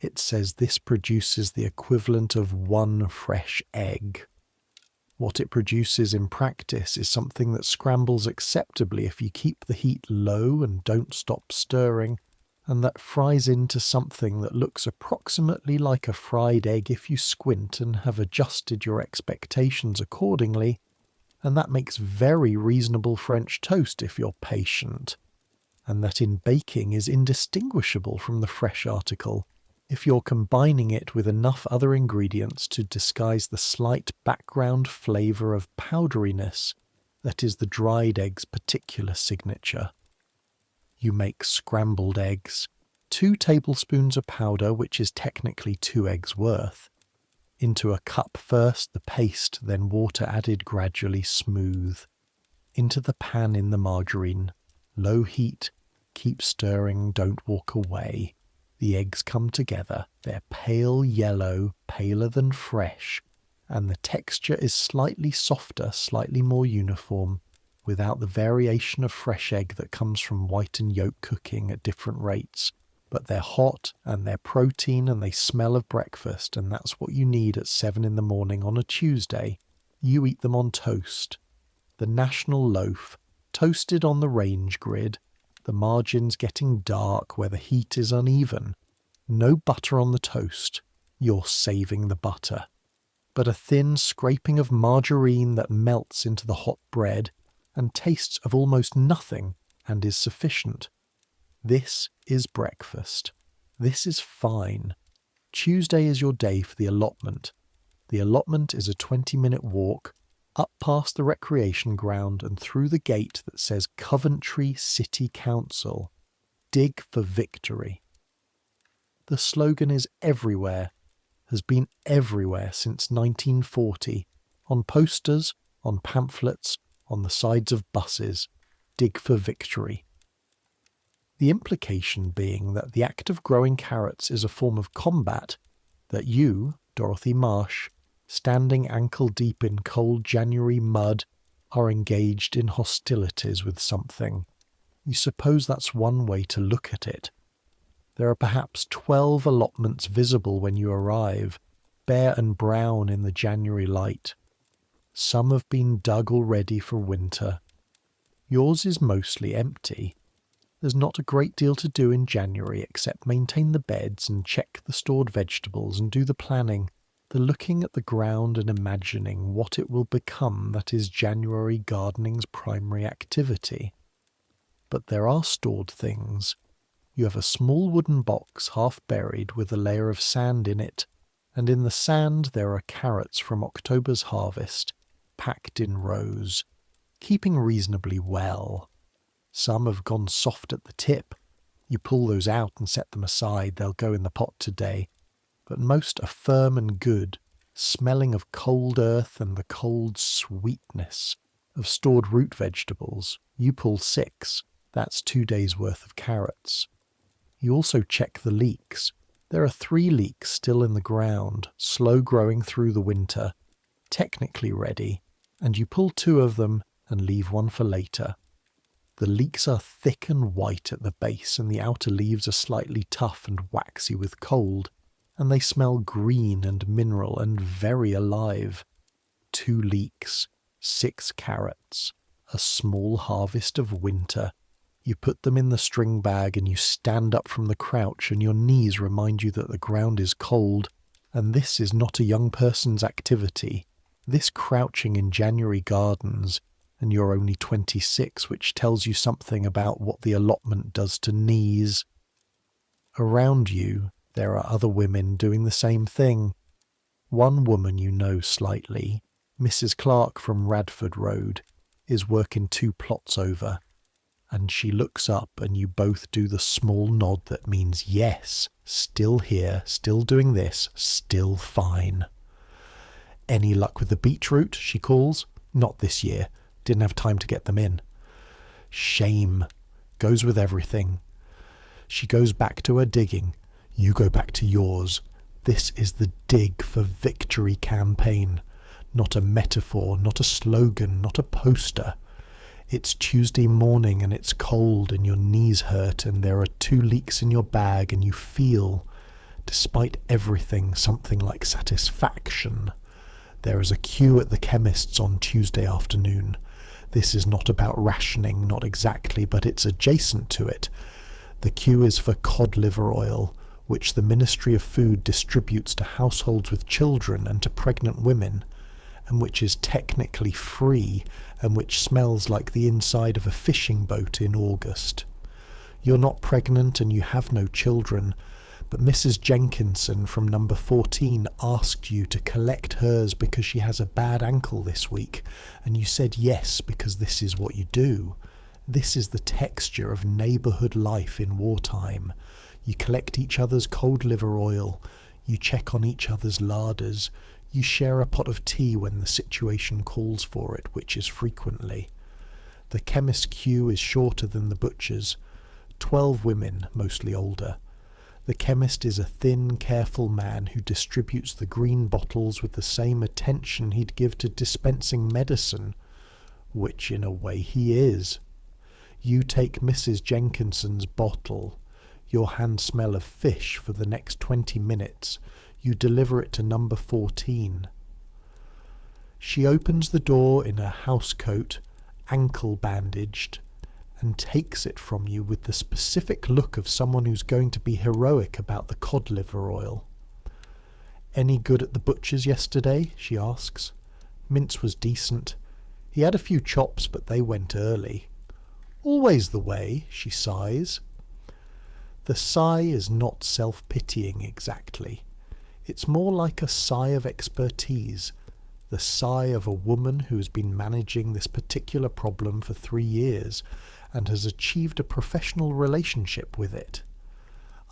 Speaker 1: It says this produces the equivalent of 1 fresh egg. What it produces in practice is something that scrambles acceptably if you keep the heat low and don't stop stirring, and that fries into something that looks approximately like a fried egg if you squint and have adjusted your expectations accordingly, and that makes very reasonable French toast if you're patient, and that in baking is indistinguishable from the fresh article if you're combining it with enough other ingredients to disguise the slight background flavour of powderiness that is the dried egg's particular signature. You make scrambled eggs, 2 tablespoons of powder, which is technically 2 eggs worth. Into a cup first, the paste, then water added gradually smooth. Into the pan in the margarine. Low heat, keep stirring, don't walk away. The eggs come together, they're pale yellow, paler than fresh, and the texture is slightly softer, slightly more uniform, without the variation of fresh egg that comes from white and yolk cooking at different rates. But they're hot, and they're protein, and they smell of breakfast, and that's what you need at 7 in the morning on a Tuesday. You eat them on toast. The national loaf, toasted on the range grid, the margins getting dark where the heat is uneven. No butter on the toast. You're saving the butter. But a thin scraping of margarine that melts into the hot bread and tastes of almost nothing and is sufficient. This is breakfast. This is fine. Tuesday is your day for the allotment. The allotment is a 20-minute walk up past the recreation ground and through the gate that says Coventry City Council. Dig for victory. The slogan is everywhere, has been everywhere since 1940, on posters, on pamphlets, on the sides of buses. Dig for victory. The implication being that the act of growing carrots is a form of combat, that you, Dorothy Marsh, standing ankle-deep in cold January mud, are engaged in hostilities with something. You suppose that's one way to look at it. There are perhaps 12 allotments visible when you arrive, bare and brown in the January light. Some have been dug already for winter. Yours is mostly empty. There's not a great deal to do in January except maintain the beds and check the stored vegetables and do the planning, the looking at the ground and imagining what it will become that is January gardening's primary activity. But there are stored things. You have a small wooden box half buried with a layer of sand in it, and in the sand there are carrots from October's harvest, packed in rows, keeping reasonably well. Some have gone soft at the tip. You pull those out and set them aside, they'll go in the pot today. But most are firm and good, smelling of cold earth and the cold sweetness of stored root vegetables. You pull 6, that's 2 days' worth of carrots. You also check the leeks. There are 3 leeks still in the ground, slow growing through the winter, technically ready, and you pull 2 of them and leave 1 for later. The leeks are thick and white at the base, and the outer leaves are slightly tough and waxy with cold, and they smell green and mineral and very alive. 2 leeks, 6 carrots, a small harvest of winter. You put them in the string bag and you stand up from the crouch, and your knees remind you that the ground is cold, and this is not a young person's activity. This crouching in January gardens, and you're only 26, which tells you something about what the allotment does to knees. Around you, there are other women doing the same thing. One woman you know slightly, Mrs. Clark from Radford Road, is working 2 plots over, and she looks up and you both do the small nod that means yes, still here, still doing this, still fine. Any luck with the beetroot, she calls. Not this year. Didn't have time to get them in. Shame. Goes with everything. She goes back to her digging. You go back to yours. This is the Dig for Victory campaign. Not a metaphor, not a slogan, not a poster. It's Tuesday morning and it's cold and your knees hurt and there are 2 leeks in your bag and you feel, despite everything, something like satisfaction. There is a queue at the chemist's on Tuesday afternoon. This is not about rationing, not exactly, but it's adjacent to it. The queue is for cod liver oil, which the Ministry of Food distributes to households with children and to pregnant women, and which is technically free, and which smells like the inside of a fishing boat in August. You're not pregnant and you have no children, but Mrs. Jenkinson from number 14 asked you to collect hers because she has a bad ankle this week, and you said yes because this is what you do. This is the texture of neighbourhood life in wartime. You collect each other's cold liver oil, you check on each other's larders, you share a pot of tea when the situation calls for it, which is frequently. The chemist's queue is shorter than the butcher's. 12 women, mostly older. The chemist is a thin, careful man who distributes the green bottles with the same attention he'd give to dispensing medicine, which in a way he is. You take Mrs. Jenkinson's bottle. Your hands smell of fish for the next 20 minutes. You deliver it to number 14. She opens the door in her housecoat, ankle bandaged, and takes it from you with the specific look of someone who's going to be heroic about the cod liver oil. "Any good at the butcher's yesterday?" she asks. "Mince was decent. He had a few chops, but they went early." "Always the way," she sighs. The sigh is not self-pitying exactly. It's more like a sigh of expertise, the sigh of a woman who has been managing this particular problem for 3 years and has achieved a professional relationship with it.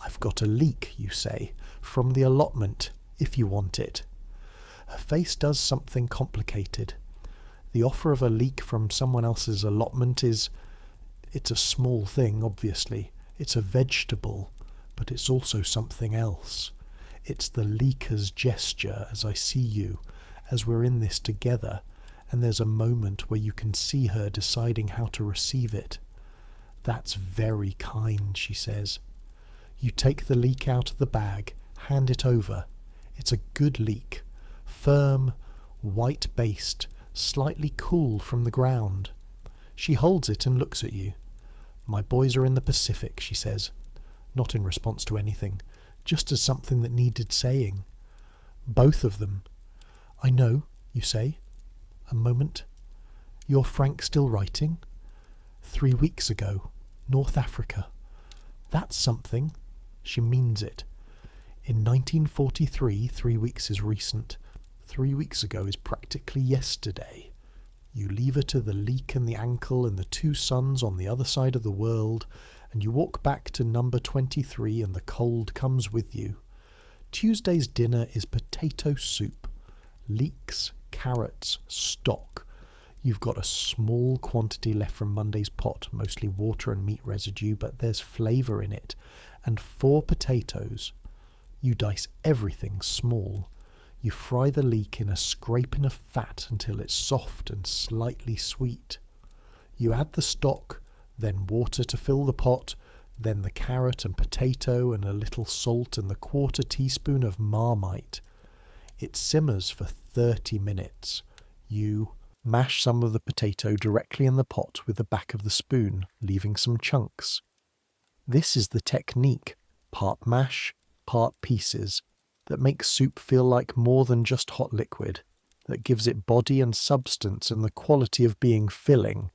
Speaker 1: "I've got a leak," you say, "from the allotment, if you want it." Her face does something complicated. The offer of a leak from someone else's allotment it's a small thing, obviously. It's a vegetable, but it's also something else. It's the leaker's gesture as I see you, as we're in this together, and there's a moment where you can see her deciding how to receive it. "That's very kind," she says. You take the leek out of the bag, hand it over. It's a good leek, firm, white-based, slightly cool from the ground. She holds it and looks at you. "My boys are in the Pacific," she says, not in response to anything, just as something that needed saying. "Both of them." "I know," you say. A moment. "You're Frank still writing?" 3 weeks ago. North Africa." "That's something." She means it. In 1943, 3 weeks is recent. 3 weeks ago is practically yesterday. You leave her to the leak and the ankle and the 2 sons on the other side of the world, and you walk back to number 23 and the cold comes with you. Tuesday's dinner is potato soup, leeks, carrots, stock. You've got a small quantity left from Monday's pot, mostly water and meat residue, but there's flavour in it, and 4 potatoes. You dice everything small. You fry the leek in a scraping of fat until it's soft and slightly sweet. You add the stock, then water to fill the pot, then the carrot and potato and a little salt and the quarter teaspoon of Marmite. It simmers for 30 minutes. You mash some of the potato directly in the pot with the back of the spoon, leaving some chunks. This is the technique, part mash, part pieces, that makes soup feel like more than just hot liquid, that gives it body and substance and the quality of being filling.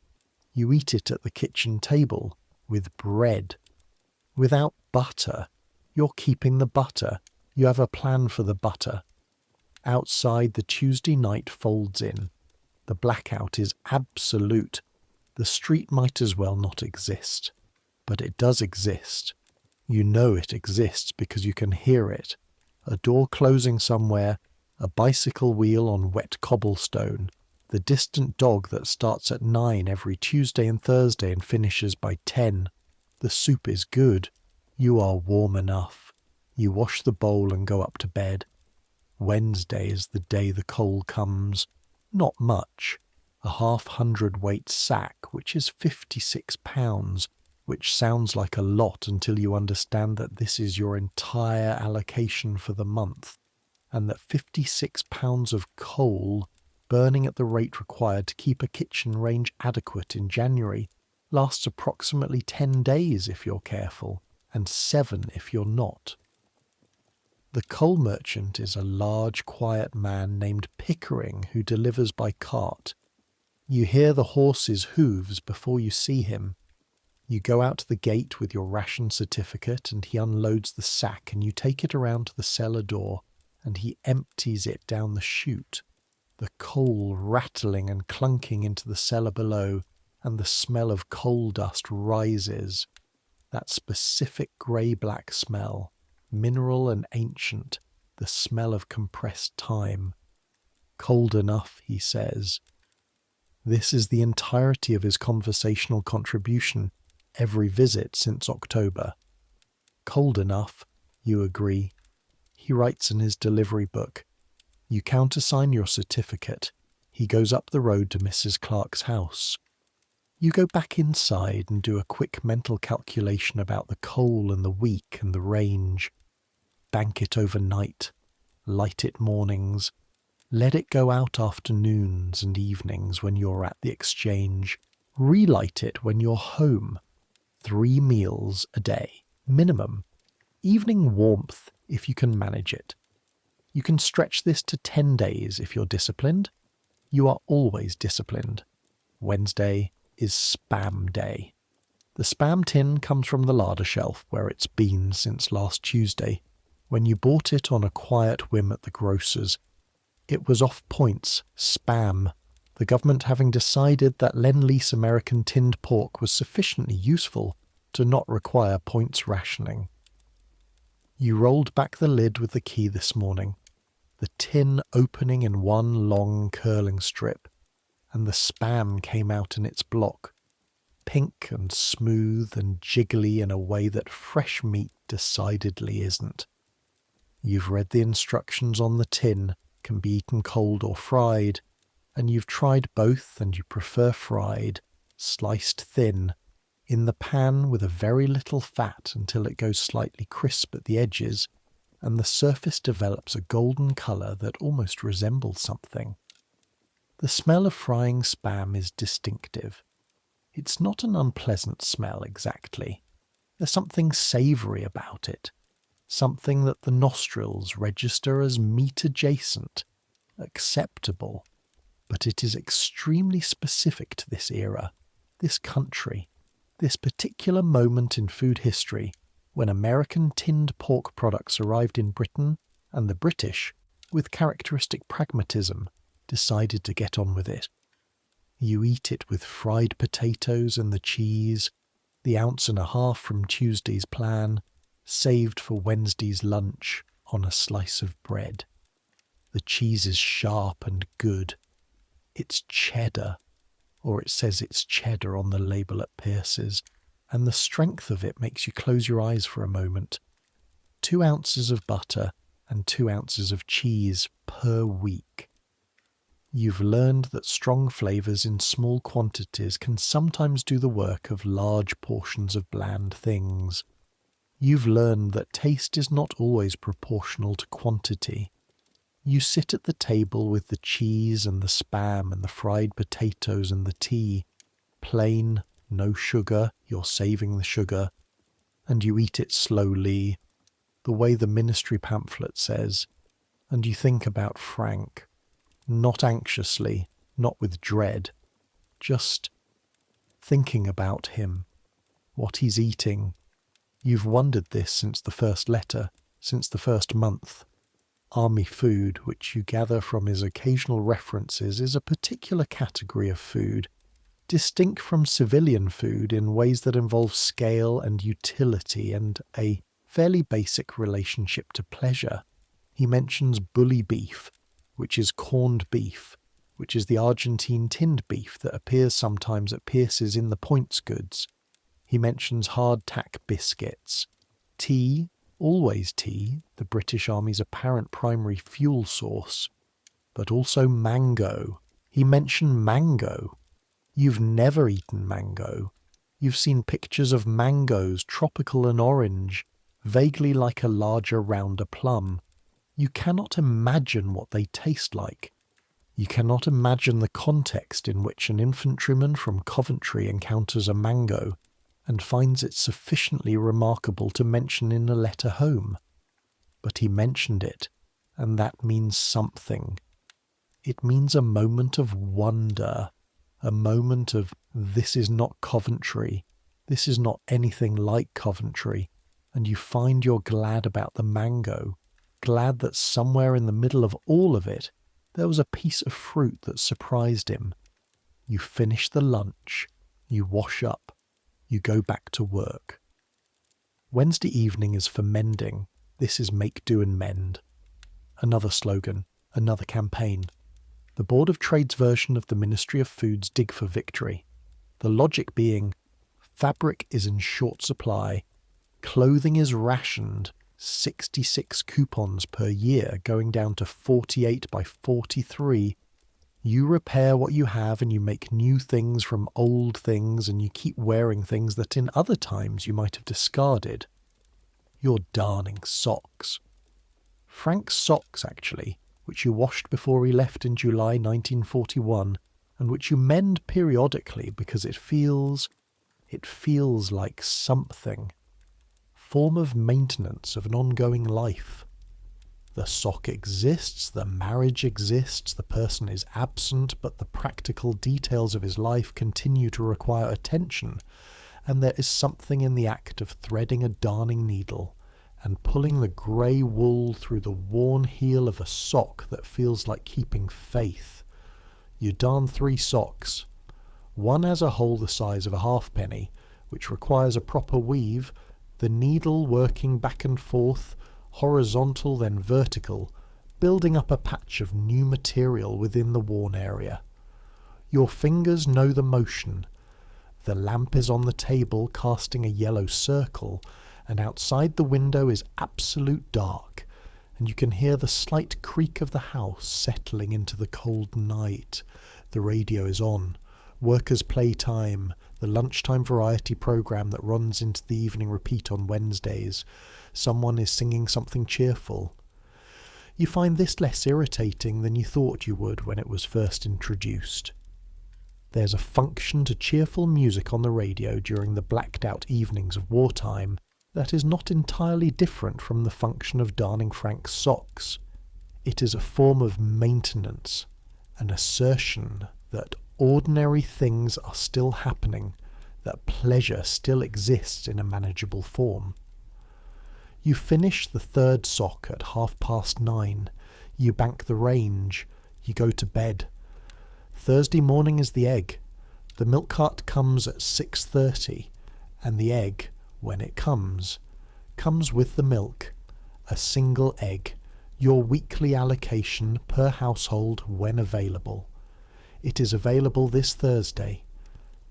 Speaker 1: You eat it at the kitchen table, with bread. Without butter. You're keeping the butter. You have a plan for the butter. Outside, the Tuesday night folds in. The blackout is absolute. The street might as well not exist. But it does exist. You know it exists because you can hear it. A door closing somewhere, a bicycle wheel on wet cobblestone, the distant dog that starts at 9 every Tuesday and Thursday and finishes by 10. The soup is good. You are warm enough. You wash the bowl and go up to bed. Wednesday is the day the coal comes. Not much. A 1/2 weight sack, which is 56 pounds, which sounds like a lot until you understand that this is your entire allocation for the month, and that 56 pounds of coal, burning at the rate required to keep a kitchen range adequate in January, lasts approximately 10 days if you're careful, and 7 if you're not. The coal merchant is a large, quiet man named Pickering who delivers by cart. You hear the horse's hooves before you see him. You go out to the gate with your ration certificate and he unloads the sack and you take it around to the cellar door and he empties it down the chute. The coal rattling and clunking into the cellar below, and the smell of coal dust rises. That specific grey-black smell, mineral and ancient, the smell of compressed time. Cold enough, he says. This is the entirety of his conversational contribution, every visit since October. Cold enough, you agree. He writes in his delivery book. You countersign your certificate. He goes up the road to Mrs. Clark's house. You go back inside and do a quick mental calculation about the coal and the week and the range. Bank it overnight. Light it mornings. Let it go out afternoons and evenings when you're at the exchange. Relight it when you're home. 3 meals a day, minimum. Evening warmth, if you can manage it. You can stretch this to 10 days if you're disciplined. You are always disciplined. Wednesday is Spam Day. The Spam tin comes from the larder shelf where it's been since last Tuesday, when you bought it on a quiet whim at the grocer's. It was off points, Spam, the government having decided that Lend-Lease American tinned pork was sufficiently useful to not require points rationing. You rolled back the lid with the key this morning, the tin opening in one long curling strip, and the Spam came out in its block, pink and smooth and jiggly in a way that fresh meat decidedly isn't. You've read the instructions on the tin, can be eaten cold or fried, and you've tried both and you prefer fried, sliced thin, in the pan with a very little fat until it goes slightly crisp at the edges, and the surface develops a golden colour that almost resembles something. The smell of frying Spam is distinctive. It's not an unpleasant smell exactly. There's something savoury about it. Something that the nostrils register as meat-adjacent, acceptable, but it is extremely specific to this era, this country, this particular moment in food history when American tinned pork products arrived in Britain and the British, with characteristic pragmatism, decided to get on with it. You eat it with fried potatoes and the cheese, the 1.5 ounces from Tuesday's plan, saved for Wednesday's lunch on a slice of bread. The cheese is sharp and good. It's cheddar, or it says it's cheddar on the label at Pierce's, and the strength of it makes you close your eyes for a moment. 2 ounces of butter and 2 ounces of cheese per week. You've learned that strong flavours in small quantities can sometimes do the work of large portions of bland things. You've learned that taste is not always proportional to quantity. You sit at the table with the cheese and the spam and the fried potatoes and the tea, plain, no sugar, you're saving the sugar, and you eat it slowly, the way the ministry pamphlet says, and you think about Frank, not anxiously, not with dread, just thinking about him, what he's eating. You've wondered this since the first letter, since the first month. Army food, which you gather from his occasional references, is a particular category of food, distinct from civilian food in ways that involve scale and utility and a fairly basic relationship to pleasure. He mentions bully beef, which is corned beef, which is the Argentine tinned beef that appears sometimes at Pierce's in the points goods. He mentions hardtack biscuits, tea, always tea, the British Army's apparent primary fuel source, but also mango. He mentioned mango. You've never eaten mango. You've seen pictures of mangoes, tropical and orange, vaguely like a larger, rounder plum. You cannot imagine what they taste like. You cannot imagine the context in which an infantryman from Coventry encounters a mango and finds it sufficiently remarkable to mention in a letter home. But he mentioned it, and that means something. It means a moment of wonder, a moment of, this is not Coventry, this is not anything like Coventry, and you find you're glad about the mango, glad that somewhere in the middle of all of it, there was a piece of fruit that surprised him. You finish the lunch, you wash up, you go back to work. Wednesday evening is for mending. This is make, do and mend. Another slogan, another campaign. The Board of Trade's version of the Ministry of Food's dig for victory. The logic being, fabric is in short supply, clothing is rationed, 66 coupons per year going down to 48 by 43. You repair what you have and you make new things from old things and you keep wearing things that in other times you might have discarded. You're darning socks. Frank's socks, actually, which you washed before he left in July 1941 and which you mend periodically because it feels like something. Form of maintenance of an ongoing life. The sock exists, the marriage exists, the person is absent, but the practical details of his life continue to require attention, and there is something in the act of threading a darning needle and pulling the grey wool through the worn heel of a sock that feels like keeping faith. You darn 3 socks. One has a hole the size of a halfpenny, which requires a proper weave, the needle working back and forth, horizontal then vertical, building up a patch of new material within the worn area. Your fingers know the motion. The lamp is on the table casting a yellow circle, and outside the window is absolute dark, and you can hear the slight creak of the house settling into the cold night. The radio is on. Workers' Playtime, the lunchtime variety programme that runs into the evening repeat on Wednesdays. Someone is singing something cheerful. You find this less irritating than you thought you would when it was first introduced. There's a function to cheerful music on the radio during the blacked-out evenings of wartime that is not entirely different from the function of darning Frank's socks. It is a form of maintenance, an assertion that ordinary things are still happening, that pleasure still exists in a manageable form. You finish the 3rd sock at 9:30. You bank the range. You go to bed. Thursday morning is the egg. The milk cart comes at 6:30, and the egg, when it comes with the milk. A single egg, your weekly allocation per household when available. It is available this Thursday.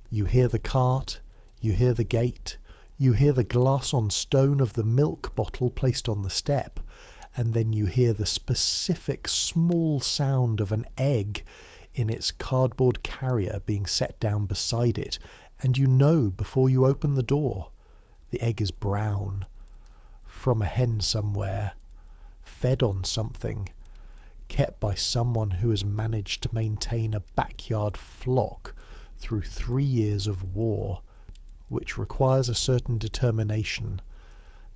Speaker 1: You hear the cart, you hear the gate, you hear the glass on stone of the milk bottle placed on the step, and then you hear the specific small sound of an egg in its cardboard carrier being set down beside it, and you know before you open the door the egg is brown, from a hen somewhere, fed on something, kept by someone who has managed to maintain a backyard flock through 3 years of war, which requires a certain determination.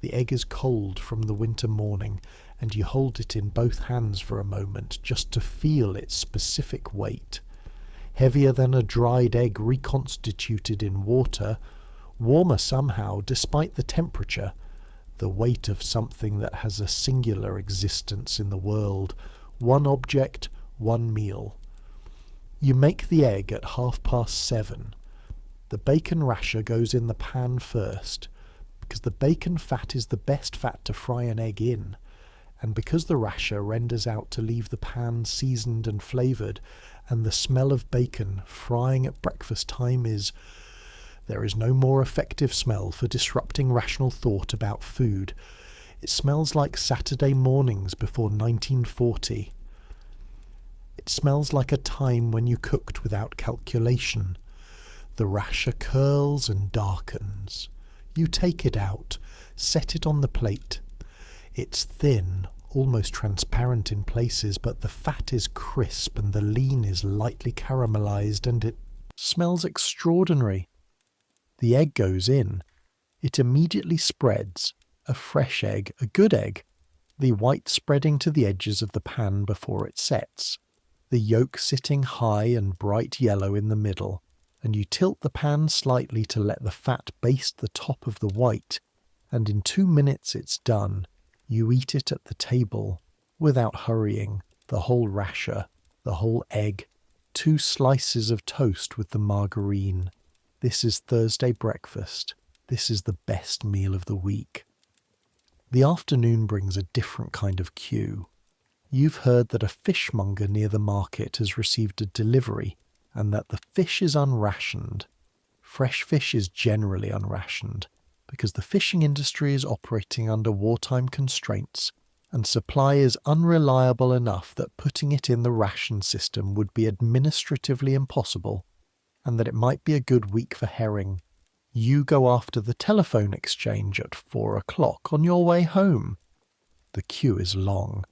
Speaker 1: The egg is cold from the winter morning, and you hold it in both hands for a moment just to feel its specific weight. Heavier than a dried egg reconstituted in water, warmer somehow despite the temperature, the weight of something that has a singular existence in the world, one object, one meal. You make the egg at 7:30. The bacon rasher goes in the pan first, because the bacon fat is the best fat to fry an egg in, and because the rasher renders out to leave the pan seasoned and flavoured, and the smell of bacon frying at breakfast time there is no more effective smell for disrupting rational thought about food. It smells like Saturday mornings before 1940. It smells like a time when you cooked without calculation. The rasher curls and darkens. You take it out, set it on the plate. It's thin, almost transparent in places, but the fat is crisp and the lean is lightly caramelized, and it smells extraordinary. The egg goes in. It immediately spreads. A fresh egg, a good egg. The white spreading to the edges of the pan before it sets. The yolk sitting high and bright yellow in the middle, and you tilt the pan slightly to let the fat baste the top of the white, and in 2 minutes it's done. You eat it at the table, without hurrying, the whole rasher, the whole egg, 2 slices of toast with the margarine. This is Thursday breakfast. This is the best meal of the week. The afternoon brings a different kind of cue. You've heard that a fishmonger near the market has received a delivery, and that the fish is unrationed. Fresh fish is generally unrationed, because the fishing industry is operating under wartime constraints, and supply is unreliable enough that putting it in the ration system would be administratively impossible, and that it might be a good week for herring. You go after the telephone exchange at 4 o'clock on your way home. The queue is long.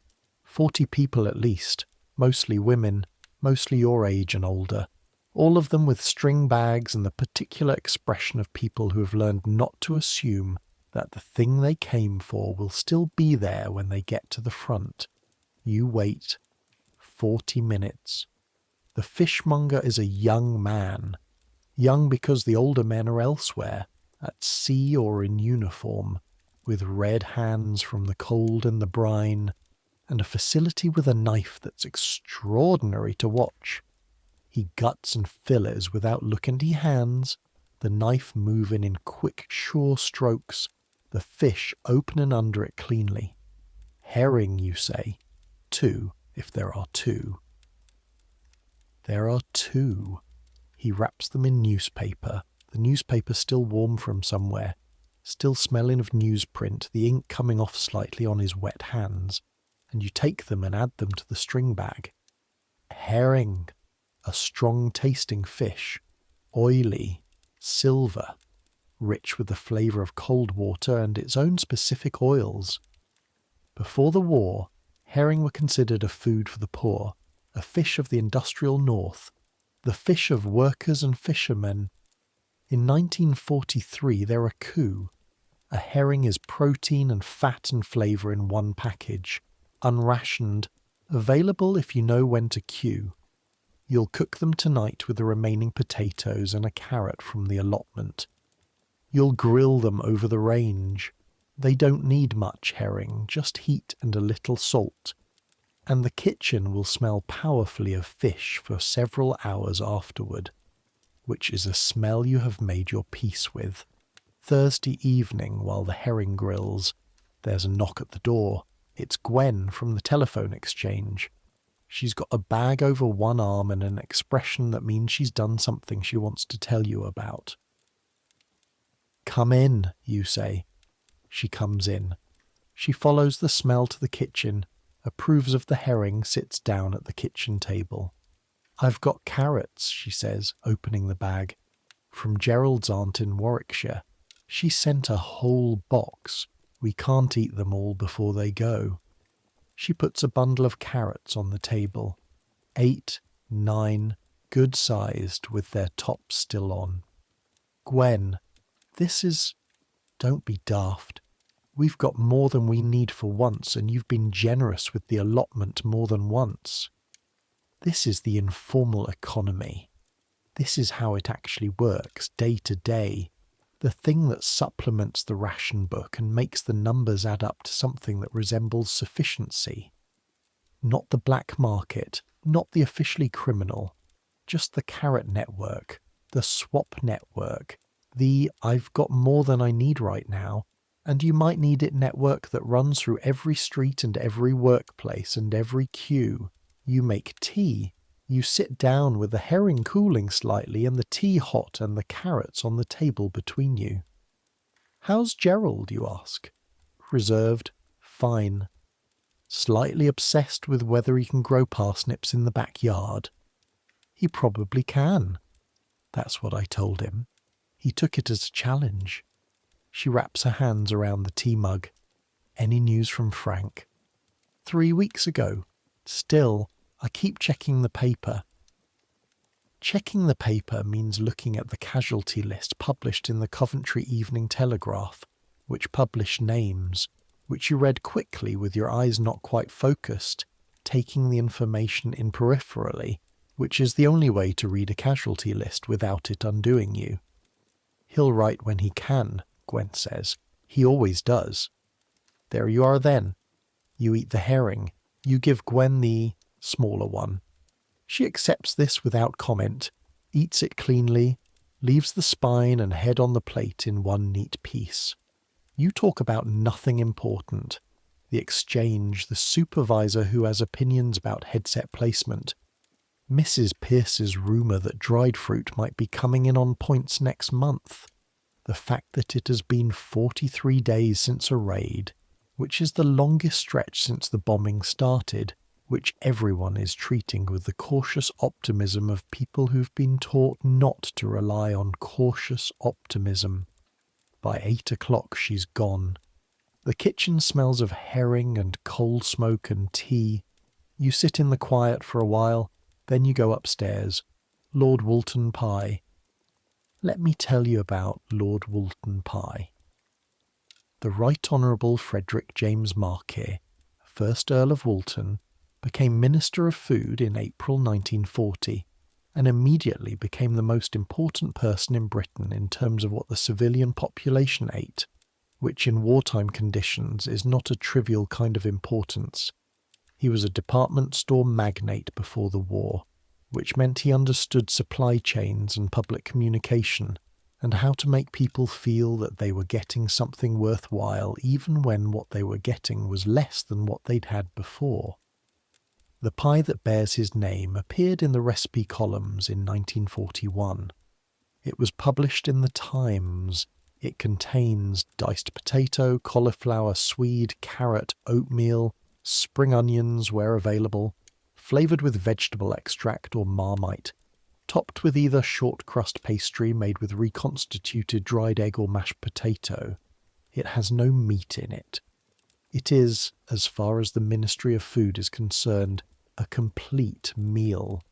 Speaker 1: 40 people at least, mostly women, mostly your age and older, all of them with string bags and the particular expression of people who have learned not to assume that the thing they came for will still be there when they get to the front. You wait 40 minutes. The fishmonger is a young man. Young because the older men are elsewhere, at sea or in uniform, with red hands from the cold and the brine, and a facility with a knife that's extraordinary to watch. He guts and fillers without look, and he hands, the knife moving in quick, sure strokes, the fish open and under it cleanly. Herring, you say. 2, if there are 2. There are 2. He wraps them in newspaper, the newspaper still warm from somewhere, still smelling of newsprint, the ink coming off slightly on his wet hands, and you take them and add them to the string bag. Herring, a strong-tasting fish, oily, silver, rich with the flavour of cold water and its own specific oils. Before the war, herring were considered a food for the poor, a fish of the industrial north, the fish of workers and fishermen. In 1943 they're a coup. A herring is protein and fat and flavour in one package, unrationed, available if you know when to queue. You'll cook them tonight with the remaining potatoes and a carrot from the allotment. You'll grill them over the range. They don't need much herring, just heat and a little salt. And the kitchen will smell powerfully of fish for several hours afterward, which is a smell you have made your peace with. Thursday evening, while the herring grills, there's a knock at the door. It's Gwen from the telephone exchange. She's got a bag over one arm and an expression that means she's done something she wants to tell you about. Come in, you say. She comes in. She follows the smell to the kitchen, approves of the herring, sits down at the kitchen table. "I've got carrots," she says, opening the bag. "From Gerald's aunt in Warwickshire. She sent a whole box. We can't eat them all before they go." She puts a bundle of carrots on the table. 8, 9, good-sized, with their tops still on. "Gwen, this is... Don't be daft. We've got more than we need for once, and you've been generous with the allotment more than once. This is the informal economy. This is how it actually works, day to day. The thing that supplements the ration book and makes the numbers add up to something that resembles sufficiency. Not the black market, not the officially criminal, just the carrot network, the swap network, the "I've got more than I need right now, and you might need it" network that runs through every street and every workplace and every queue. You make tea. You sit down with the herring cooling slightly and the tea hot and the carrots on the table between you. "How's Gerald?" you ask. Reserved, fine. Slightly obsessed with whether he can grow parsnips in the backyard. He probably can. That's what I told him. He took it as a challenge. She wraps her hands around the tea mug. "Any news from Frank?" 3 weeks ago. Still, I keep checking the paper. Checking the paper means looking at the casualty list published in the Coventry Evening Telegraph, which published names, which you read quickly with your eyes not quite focused, taking the information in peripherally, which is the only way to read a casualty list without it undoing you. "He'll write when he can," Gwen says. "He always does." There you are then. You eat the herring. You give Gwen the smaller one. She accepts this without comment, eats it cleanly, leaves the spine and head on the plate in one neat piece. You talk about nothing important. The exchange, the supervisor who has opinions about headset placement. Mrs. Pierce's rumour that dried fruit might be coming in on points next month. The fact that it has been 43 days since a raid, which is the longest stretch since the bombing started, which everyone is treating with the cautious optimism of people who've been taught not to rely on cautious optimism. By 8 o'clock she's gone. The kitchen smells of herring and coal smoke and tea. You sit in the quiet for a while, then you go upstairs. Lord Walton pie. Let me tell you about Lord Walton pie. The Right Honourable Frederick James Marquet, 1st Earl of Walton, became Minister of Food in April 1940, and immediately became the most important person in Britain in terms of what the civilian population ate, which in wartime conditions is not a trivial kind of importance. He was a department store magnate before the war, which meant he understood supply chains and public communication, and how to make people feel that they were getting something worthwhile even when what they were getting was less than what they'd had before. The pie that bears his name appeared in the recipe columns in 1941. It was published in the Times. It contains diced potato, cauliflower, swede, carrot, oatmeal, spring onions where available, flavoured with vegetable extract or marmite, topped with either short crust pastry made with reconstituted dried egg or mashed potato. It has no meat in it. It is, as far as the Ministry of Food is concerned, a complete meal.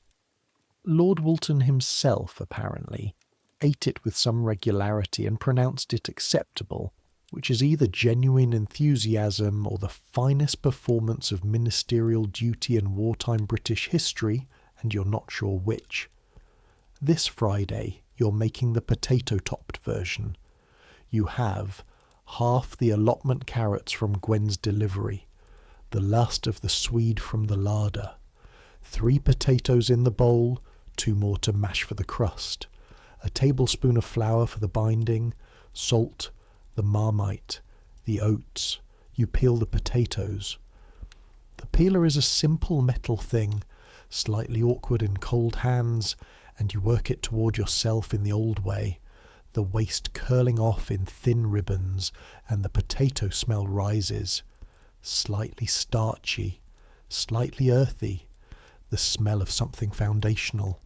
Speaker 1: Lord Walton himself, apparently, ate it with some regularity and pronounced it acceptable, which is either genuine enthusiasm or the finest performance of ministerial duty in wartime British history, and you're not sure which. This Friday, you're making the potato-topped version. You have half the allotment carrots from Gwen's delivery, the last of the swede from the larder, 3 potatoes in the bowl, 2 more to mash for the crust, a tablespoon of flour for the binding, salt, the marmite, the oats. You peel the potatoes. The peeler is a simple metal thing, slightly awkward in cold hands, and you work it toward yourself in the old way, the waste curling off in thin ribbons, and the potato smell rises. Slightly starchy, slightly earthy, the smell of something foundational.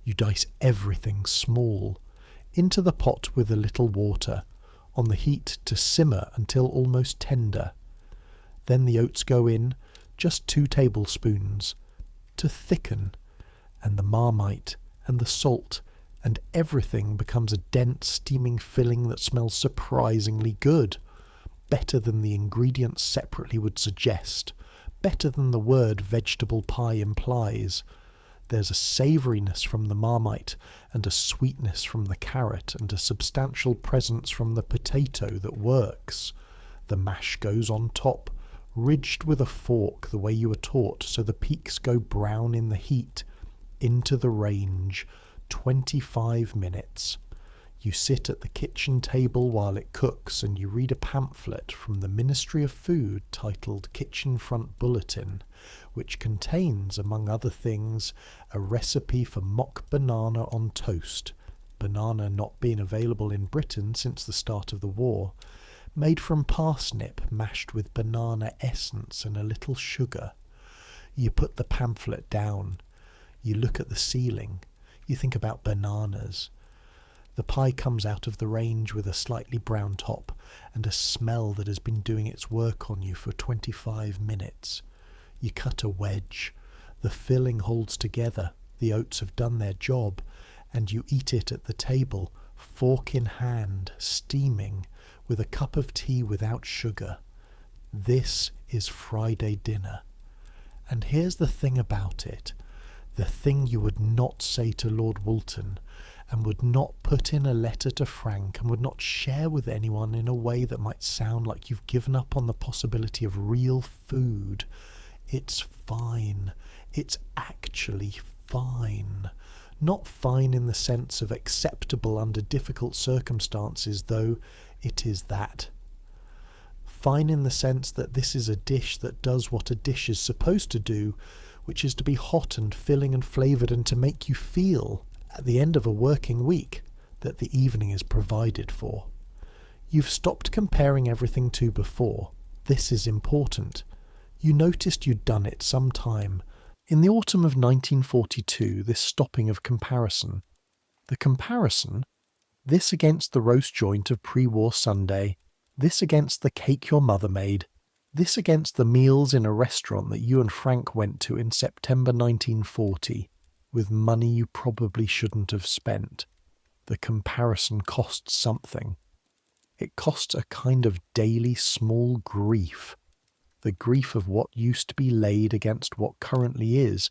Speaker 1: You dice everything small into the pot with a little water, on the heat to simmer until almost tender. Then the oats go in, just 2 tablespoons, to thicken, and the Marmite and the salt, and everything becomes a dense steaming filling that smells surprisingly good. Better than the ingredients separately would suggest, better than the word vegetable pie implies. There's a savouriness from the Marmite, and a sweetness from the carrot, and a substantial presence from the potato that works. The mash goes on top, ridged with a fork the way you were taught, so the peaks go brown in the heat. Into the range, 25 minutes. You sit at the kitchen table while it cooks, and you read a pamphlet from the Ministry of Food titled Kitchen Front Bulletin, which contains, among other things, a recipe for mock banana on toast, banana not being available in Britain since the start of the war, made from parsnip mashed with banana essence and a little sugar. You put the pamphlet down. You look at the ceiling. You think about bananas. The pie comes out of the range with a slightly brown top and a smell that has been doing its work on you for 25 minutes. You cut a wedge. The filling holds together. The oats have done their job, and you eat it at the table, fork in hand, steaming, with a cup of tea without sugar. This is Friday dinner. And here's the thing about it. The thing you would not say to Lord Walton, and would not put in a letter to Frank, and would not share with anyone in a way that might sound like you've given up on the possibility of real food. It's fine. It's actually fine. Not fine in the sense of acceptable under difficult circumstances, though it is that. Fine in the sense that this is a dish that does what a dish is supposed to do, which is to be hot and filling and flavoured, and to make you feel, at the end of a working week, that the evening is provided for. You've stopped comparing everything to before. This is important. You noticed you'd done it some time. In the autumn of 1942, this stopping of comparison. The comparison, this against the roast joint of pre-war Sunday, this against the cake your mother made, this against the meals in a restaurant that you and Frank went to in September 1940, with money you probably shouldn't have spent. The comparison costs something. It costs a kind of daily small grief, the grief of what used to be laid against what currently is,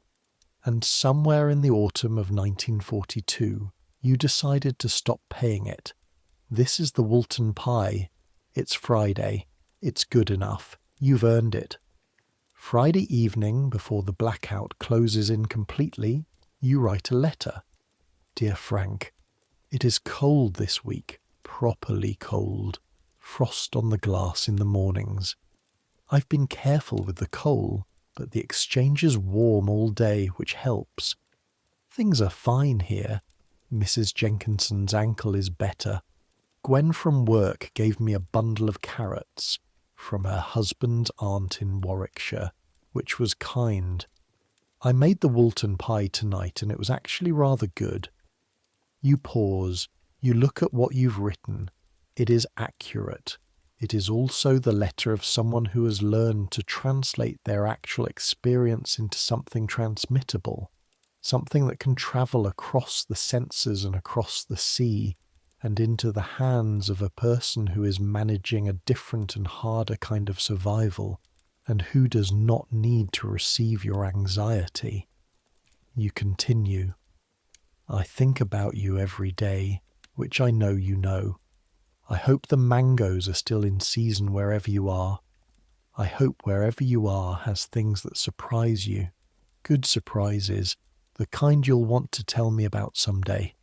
Speaker 1: and somewhere in the autumn of 1942 you decided to stop paying it. This is the Walton pie. It's Friday. It's good enough. You've earned it. Friday evening, before the blackout closes in completely, you write a letter. Dear Frank, it is cold this week, properly cold. Frost on the glass in the mornings. I've been careful with the coal, but the exchange is warm all day, which helps. Things are fine here. Mrs. Jenkinson's ankle is better. Gwen from work gave me a bundle of carrots from her husband's aunt in Warwickshire, which was kind. I made the Walton pie tonight, and it was actually rather good. You pause. You look at what you've written. It is accurate. It is also the letter of someone who has learned to translate their actual experience into something transmittable, something that can travel across the senses and across the sea, and into the hands of a person who is managing a different and harder kind of survival, and who does not need to receive your anxiety. You continue. I think about you every day, which I know you know. I hope the mangoes are still in season wherever you are. I hope wherever you are has things that surprise you, good surprises, the kind you'll want to tell me about someday.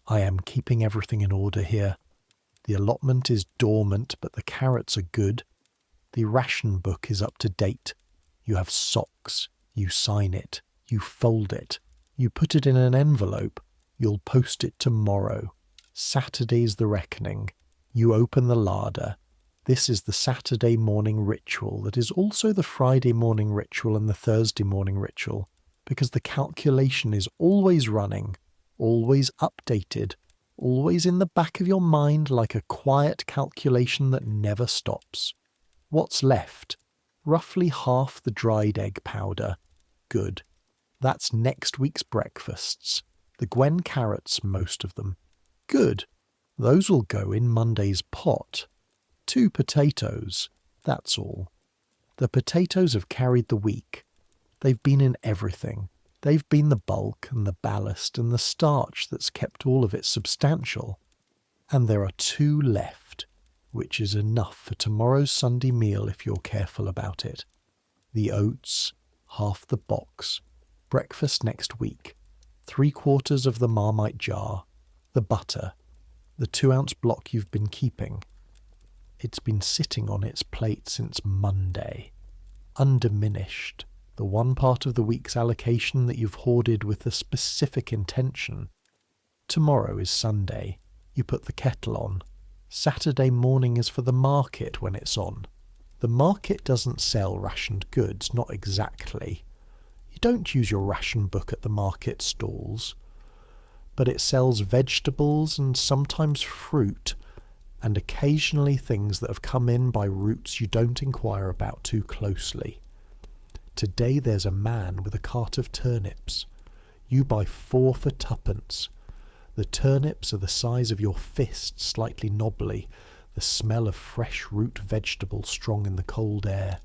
Speaker 1: I am keeping everything in order here. The allotment is dormant, but the carrots are good. The ration book is up to date. You have socks. You sign it. You fold it. You put it in an envelope. You'll post it tomorrow. Saturday's the reckoning. You open the larder. This is the Saturday morning ritual that is also the Friday morning ritual and the Thursday morning ritual, because the calculation is always running, always updated, always in the back of your mind like a quiet calculation that never stops. What's left? Roughly half the dried egg powder. Good. That's next week's breakfasts. The Gwen carrots, most of them. Good. Those will go in Monday's pot. 2 potatoes. That's all. The potatoes have carried the week. They've been in everything. They've been the bulk and the ballast and the starch that's kept all of it substantial. And there are 2 left, which is enough for tomorrow's Sunday meal if you're careful about it. The oats, half the box. Breakfast next week. 3/4 of the Marmite jar. The butter. The 2-ounce block you've been keeping. It's been sitting on its plate since Monday. Undiminished. The one part of the week's allocation that you've hoarded with a specific intention. Tomorrow is Sunday. You put the kettle on. Saturday morning is for the market when it's on. The market doesn't sell rationed goods, not exactly. You don't use your ration book at the market stalls. But it sells vegetables and sometimes fruit, and occasionally things that have come in by routes you don't inquire about too closely. Today there's a man with a cart of turnips. You buy 4 for 2pence. The turnips are the size of your fist, slightly knobbly, the smell of fresh root vegetable strong in the cold air.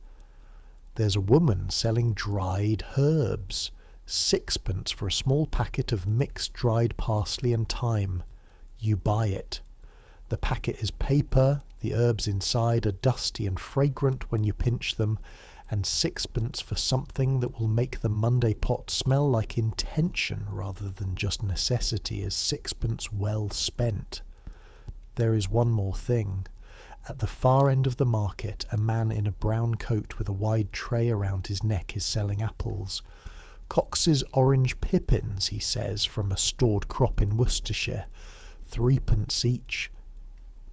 Speaker 1: There's a woman selling dried herbs. 6pence for a small packet of mixed dried parsley and thyme. You buy it. The packet is paper, the herbs inside are dusty and fragrant when you pinch them, and 6pence for something that will make the Monday pot smell like intention rather than just necessity is 6pence well spent. There is one more thing. At the far end of the market, a man in a brown coat with a wide tray around his neck is selling apples. Cox's orange pippins, he says, from a stored crop in Worcestershire. 3pence each.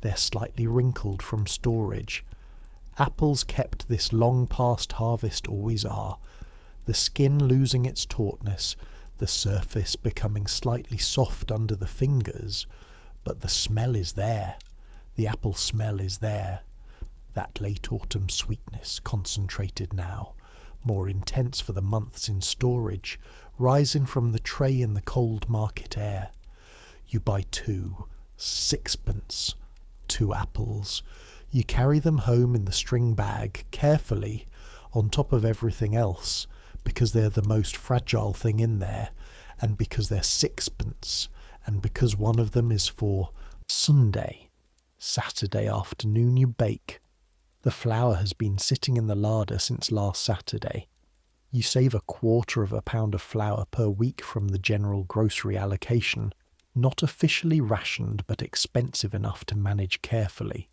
Speaker 1: They're slightly wrinkled from storage. Apples kept this long past harvest always are. The skin losing its tautness, the surface becoming slightly soft under the fingers, but the smell is there. The apple smell is there. That late autumn sweetness, concentrated now, more intense for the months in storage, rising from the tray in the cold market air. You buy 2, 6pence, 2 apples. You carry them home in the string bag, carefully, on top of everything else, because they're the most fragile thing in there, and because they're 6pence, and because one of them is for Sunday. Saturday afternoon you bake. The flour has been sitting in the larder since last Saturday. You save 1/4 pound of flour per week from the general grocery allocation, not officially rationed but expensive enough to manage carefully.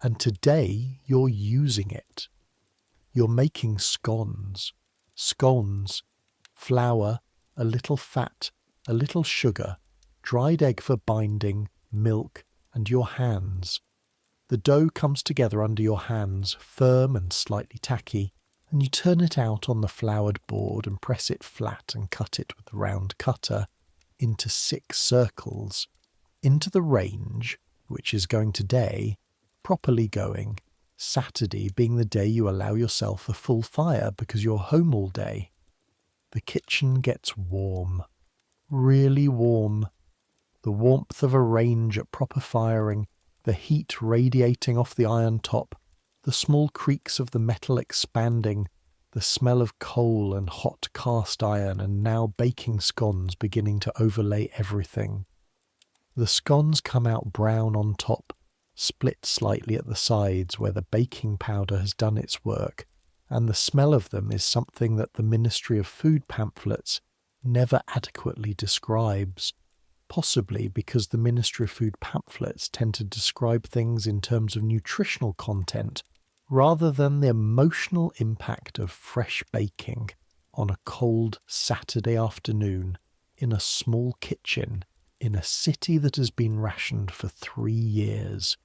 Speaker 1: And today you're using it. You're making scones. Scones, flour, a little fat, a little sugar, dried egg for binding, milk, and your hands. The dough comes together under your hands, firm and slightly tacky, and you turn it out on the floured board and press it flat and cut it with the round cutter into 6 circles, into the range, which is going today, properly going, Saturday being the day you allow yourself a full fire because you're home all day. The kitchen gets warm, really warm. The warmth of a range at proper firing, the heat radiating off the iron top, the small creaks of the metal expanding, the smell of coal and hot cast iron and now baking scones beginning to overlay everything. The scones come out brown on top, split slightly at the sides where the baking powder has done its work, and the smell of them is something that the Ministry of Food pamphlets never adequately describes, possibly because the Ministry of Food pamphlets tend to describe things in terms of nutritional content rather than the emotional impact of fresh baking on a cold Saturday afternoon in a small kitchen in a city that has been rationed for 3 years.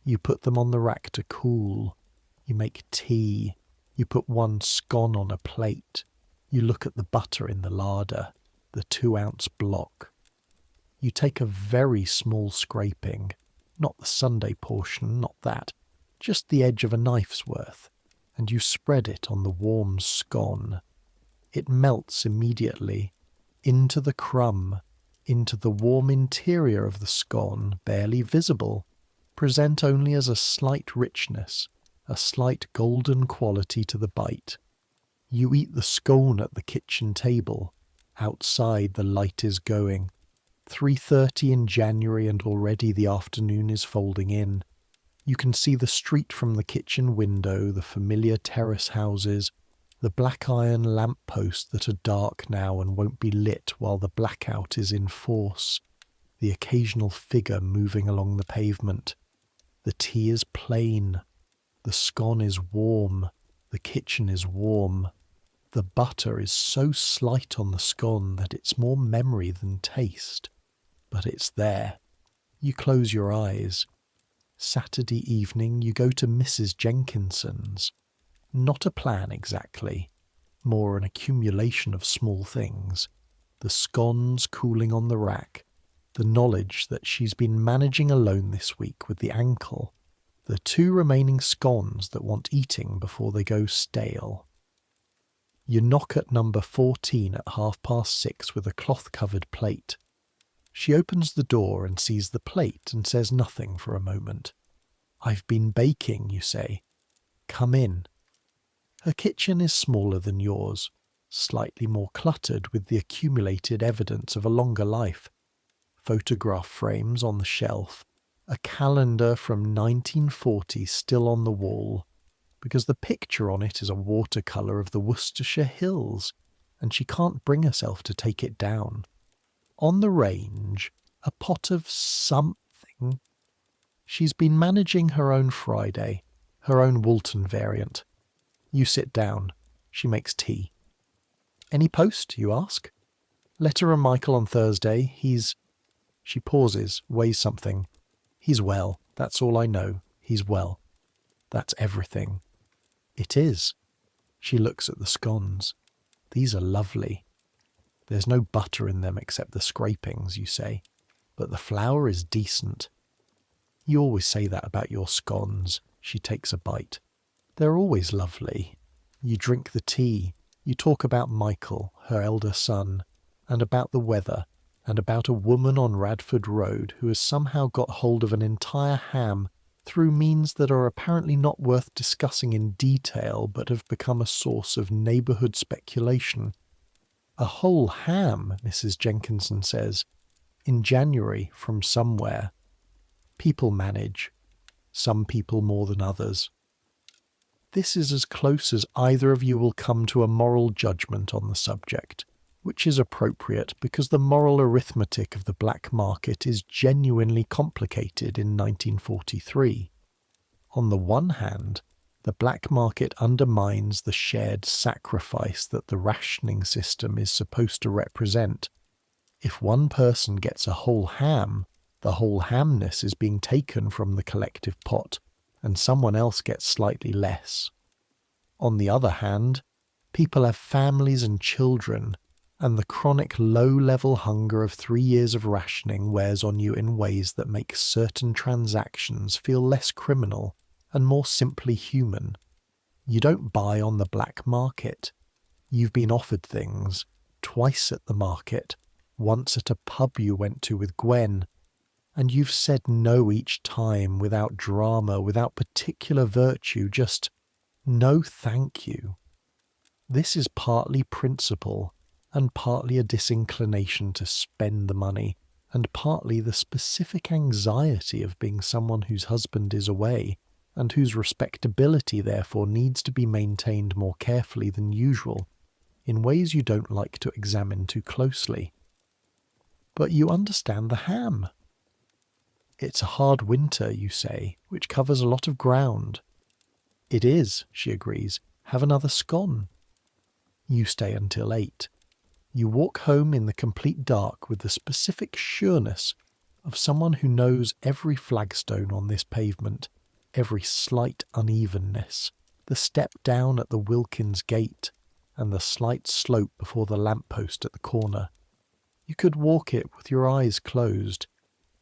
Speaker 1: You put them on the rack to cool. You make tea. You put one scone on a plate. You look at the butter in the larder, the 2-ounce block. You take a very small scraping, not the Sunday portion, not that, just the edge of a knife's worth, and you spread it on the warm scone. It melts immediately, into the crumb, into the warm interior of the scone, barely visible, present only as a slight richness, a slight golden quality to the bite. You eat the scone at the kitchen table. Outside the light is going. 3:30 in January and already the afternoon is folding in. You can see the street from the kitchen window, the familiar terrace houses, the black iron lamp-posts that are dark now and won't be lit while the blackout is in force, the occasional figure moving along the pavement. The tea is plain. The scone is warm. The kitchen is warm. The butter is so slight on the scone that it's more memory than taste. But it's there. You close your eyes. Saturday evening you go to Mrs. Jenkinson's. Not a plan exactly, more an accumulation of small things. The scones cooling on the rack, the knowledge that she's been managing alone this week with the ankle, the 2 remaining scones that want eating before they go stale. You knock at number 14 at 6:30 with a cloth-covered plate. She opens the door and sees the plate and says nothing for a moment. "I've been baking," you say. "Come in." Her kitchen is smaller than yours, slightly more cluttered with the accumulated evidence of a longer life. Photograph frames on the shelf, a calendar from 1940 still on the wall, because the picture on it is a watercolour of the Worcestershire Hills, and she can't bring herself to take it down. On the range, a pot of something. She's been managing her own Friday, her own Walton variant. You sit down. She makes tea. "Any post?" you ask. "Letter from Michael on Thursday. He's—" She pauses, weighs something. "He's well. That's all I know. He's well. That's everything." It is. She looks at the scones. "These are lovely. There's no butter in them except the scrapings," you say, "but the flour is decent." "You always say that about your scones." She takes a bite. "They're always lovely." You drink the tea. You talk about Michael, her elder son, and about the weather, and about a woman on Radford Road who has somehow got hold of an entire ham through means that are apparently not worth discussing in detail but have become a source of neighbourhood speculation. "A whole ham," Mrs. Jenkinson says, "in January from somewhere. People manage. Some people more than others." This is as close as either of you will come to a moral judgment on the subject, which is appropriate because the moral arithmetic of the black market is genuinely complicated in 1943. On the one hand, the black market undermines the shared sacrifice that the rationing system is supposed to represent. If one person gets a whole ham, the whole hamness is being taken from the collective pot, and someone else gets slightly less. On the other hand, people have families and children, and the chronic low-level hunger of 3 years of rationing wears on you in ways that make certain transactions feel less criminal and more simply human. You don't buy on the black market. You've been offered things, twice at the market, once at a pub you went to with Gwen, and you've said no each time without drama, without particular virtue, just no thank you. This is partly principle, and partly a disinclination to spend the money, and partly the specific anxiety of being someone whose husband is away, and whose respectability therefore needs to be maintained more carefully than usual, in ways you don't like to examine too closely. But you understand the ham. It's a hard winter, you say, which covers a lot of ground. It is, she agrees. Have another scone. You stay until 8. You walk home in the complete dark with the specific sureness of someone who knows every flagstone on this pavement, every slight unevenness, the step down at the Wilkins gate, and the slight slope before the lamppost at the corner. You could walk it with your eyes closed.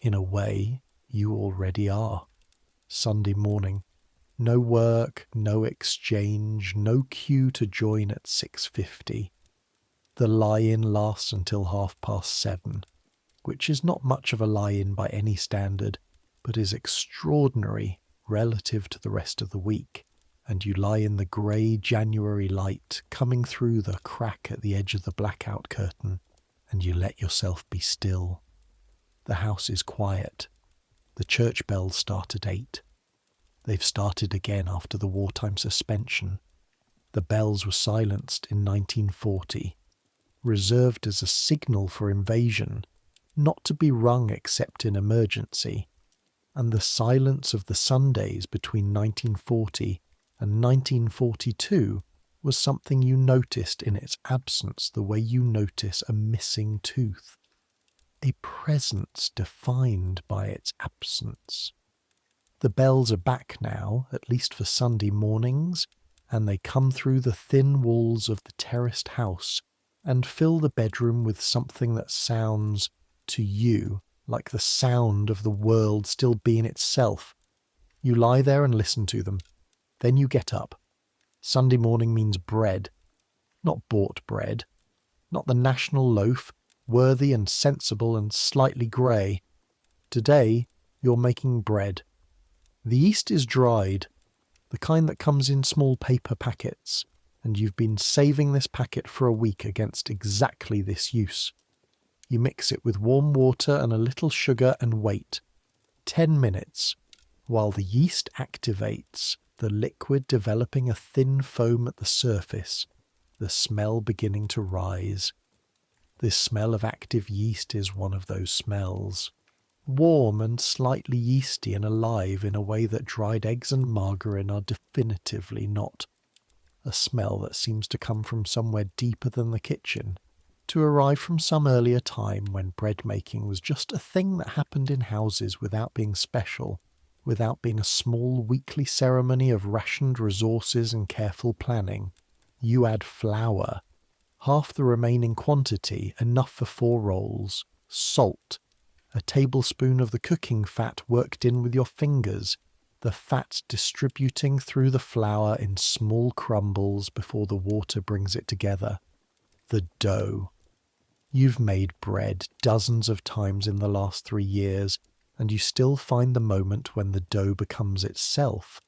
Speaker 1: In a way, you already are. Sunday morning. No work, no exchange, no queue to join at 6:50. The lie-in lasts until 7:30, which is not much of a lie-in by any standard, but is extraordinary relative to the rest of the week, and you lie in the grey January light coming through the crack at the edge of the blackout curtain, and you let yourself be still. The house is quiet. The church bells start at 8. They've started again after the wartime suspension. The bells were silenced in 1940, reserved as a signal for invasion, not to be rung except in emergency, and the silence of the Sundays between 1940 and 1942 was something you noticed in its absence the way you notice a missing tooth. A presence defined by its absence. The bells are back now, at least for Sunday mornings, and they come through the thin walls of the terraced house and fill the bedroom with something that sounds, to you, like the sound of the world still being itself. You lie there and listen to them. Then you get up. Sunday morning means bread. Not bought bread. Not the national loaf, worthy and sensible and slightly grey. Today, you're making bread. The yeast is dried, the kind that comes in small paper packets, and you've been saving this packet for a week against exactly this use. You mix it with warm water and a little sugar and wait 10 minutes while the yeast activates, the liquid developing a thin foam at the surface, the smell beginning to rise. This smell of active yeast is one of those smells. Warm and slightly yeasty and alive in a way that dried eggs and margarine are definitively not. A smell that seems to come from somewhere deeper than the kitchen, to arrive from some earlier time when bread making was just a thing that happened in houses without being special, without being a small weekly ceremony of rationed resources and careful planning. You add flour, half the remaining quantity, enough for 4 rolls, salt, a tablespoon of the cooking fat worked in with your fingers, the fat distributing through the flour in small crumbles before the water brings it together. The dough. You've made bread dozens of times in the last 3 years, and you still find the moment when the dough becomes itself,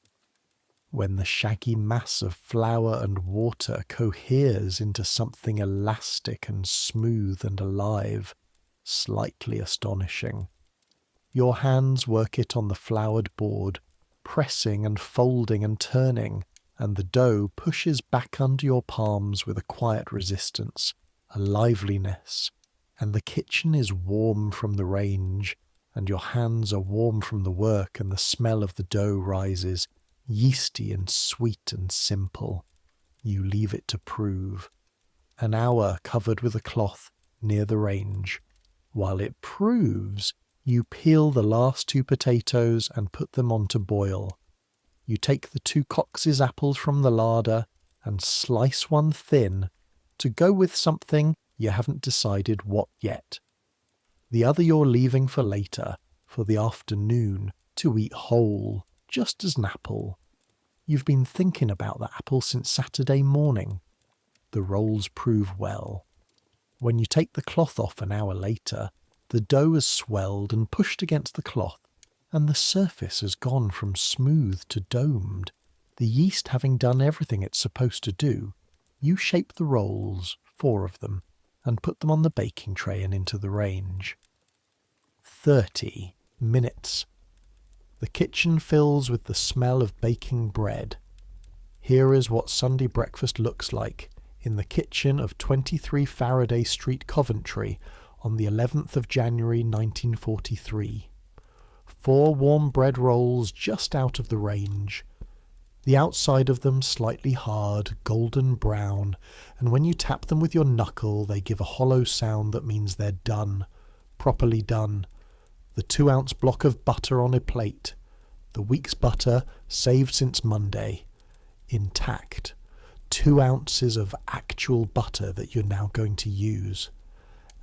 Speaker 1: when the shaggy mass of flour and water coheres into something elastic and smooth and alive, slightly astonishing. Your hands work it on the floured board, pressing and folding and turning, and the dough pushes back under your palms with a quiet resistance, a liveliness, and the kitchen is warm from the range, and your hands are warm from the work, and the smell of the dough rises, yeasty and sweet and simple. You leave it to prove. An hour covered with a cloth near the range. While it proves, you peel the last 2 potatoes and put them on to boil. You take the 2 Cox's apples from the larder and slice one thin to go with something you haven't decided what yet. The other you're leaving for later, for the afternoon, to eat whole, just as an apple. You've been thinking about the apple since Saturday morning. The rolls prove well. When you take the cloth off an hour later, the dough has swelled and pushed against the cloth, and the surface has gone from smooth to domed. The yeast having done everything it's supposed to do, you shape the rolls, 4 of them, and put them on the baking tray and into the range. 30 minutes. The kitchen fills with the smell of baking bread. Here is what Sunday breakfast looks like in the kitchen of 23 Faraday Street, Coventry, on the 11th of January 1943. 4 warm bread rolls just out of the range. The outside of them slightly hard, golden brown, and when you tap them with your knuckle they give a hollow sound that means they're done, properly done. the 2-ounce block of butter on a plate, the week's butter saved since Monday, intact, 2 ounces of actual butter that you're now going to use.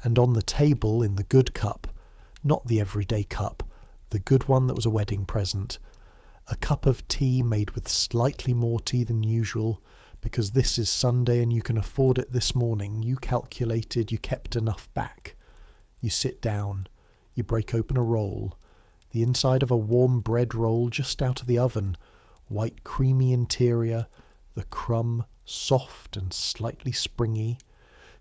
Speaker 1: And on the table in the good cup, not the everyday cup, the good one that was a wedding present, a cup of tea made with slightly more tea than usual, because this is Sunday and you can afford it this morning. You calculated, you kept enough back. You sit down, you break open a roll, the inside of a warm bread roll just out of the oven, white creamy interior, the crumb soft and slightly springy,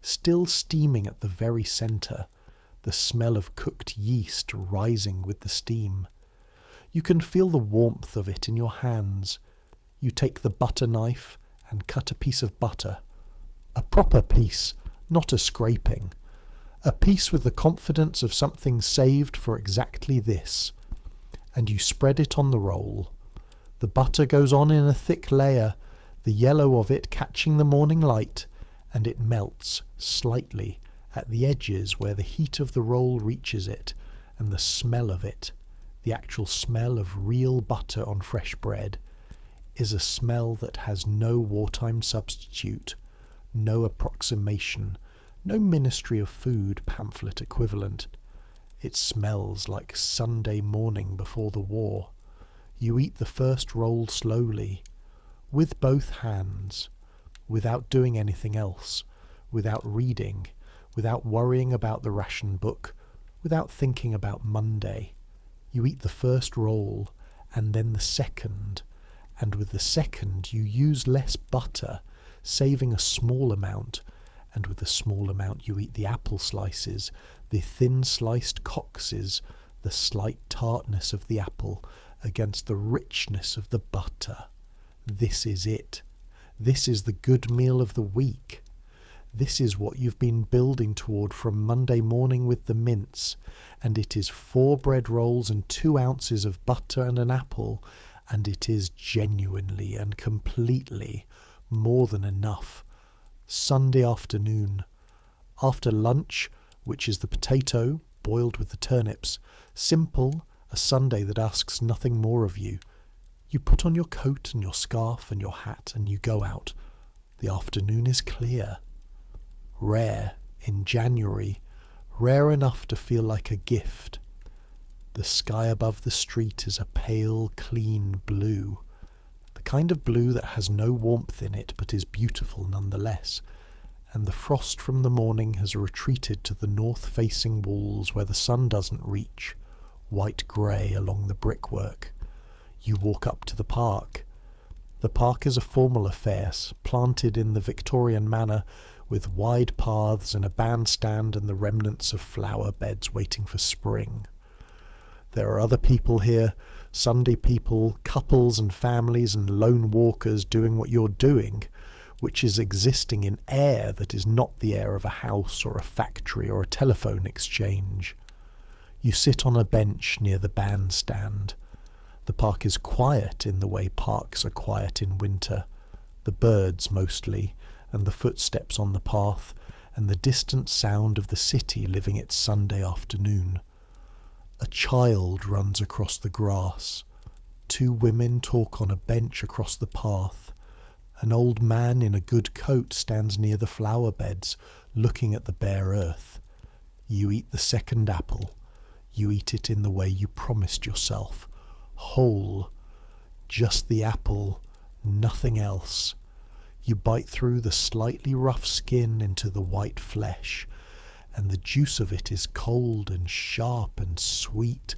Speaker 1: still steaming at the very centre, the smell of cooked yeast rising with the steam. You can feel the warmth of it in your hands. You take the butter knife and cut a piece of butter. A proper piece, not a scraping. A piece with the confidence of something saved for exactly this. And you spread it on the roll. The butter goes on in a thick layer, the yellow of it catching the morning light, and it melts slightly at the edges where the heat of the roll reaches it, and the smell of it, the actual smell of real butter on fresh bread, is a smell that has no wartime substitute, no approximation, no Ministry of Food pamphlet equivalent. It smells like Sunday morning before the war. You eat the first roll slowly, with both hands, without doing anything else, without reading, without worrying about the ration book, without thinking about Monday. You eat the first roll, and then the second, and with the second you use less butter, saving a small amount, and with the small amount you eat the apple slices, the thin sliced coxes, the slight tartness of the apple against the richness of the butter. This is it. This is the good meal of the week. This is what you've been building toward from Monday morning with the mince, and it is 4 bread rolls and 2 ounces of butter and an apple, and it is genuinely and completely more than enough. Sunday afternoon. After lunch, which is the potato boiled with the turnips, simple, a Sunday that asks nothing more of you. You put on your coat and your scarf and your hat and you go out. The afternoon is clear. Rare in January, rare enough to feel like a gift. The sky above the street is a pale, clean blue. The kind of blue that has no warmth in it but is beautiful nonetheless. And the frost from the morning has retreated to the north-facing walls where the sun doesn't reach, white-grey along the brickwork. You walk up to the park. The park is a formal affair, planted in the Victorian manner, with wide paths and a bandstand and the remnants of flower beds waiting for spring. There are other people here, Sunday people, couples and families and lone walkers doing what you're doing, which is existing in air that is not the air of a house or a factory or a telephone exchange. You sit on a bench near the bandstand. The park is quiet in the way parks are quiet in winter. The birds mostly, and the footsteps on the path, and the distant sound of the city living its Sunday afternoon. A child runs across the grass. 2 women talk on a bench across the path. An old man in a good coat stands near the flower beds, looking at the bare earth. You eat the second apple. You eat it in the way you promised yourself. Whole. Just the apple, nothing else. You bite through the slightly rough skin into the white flesh, and the juice of it is cold and sharp and sweet,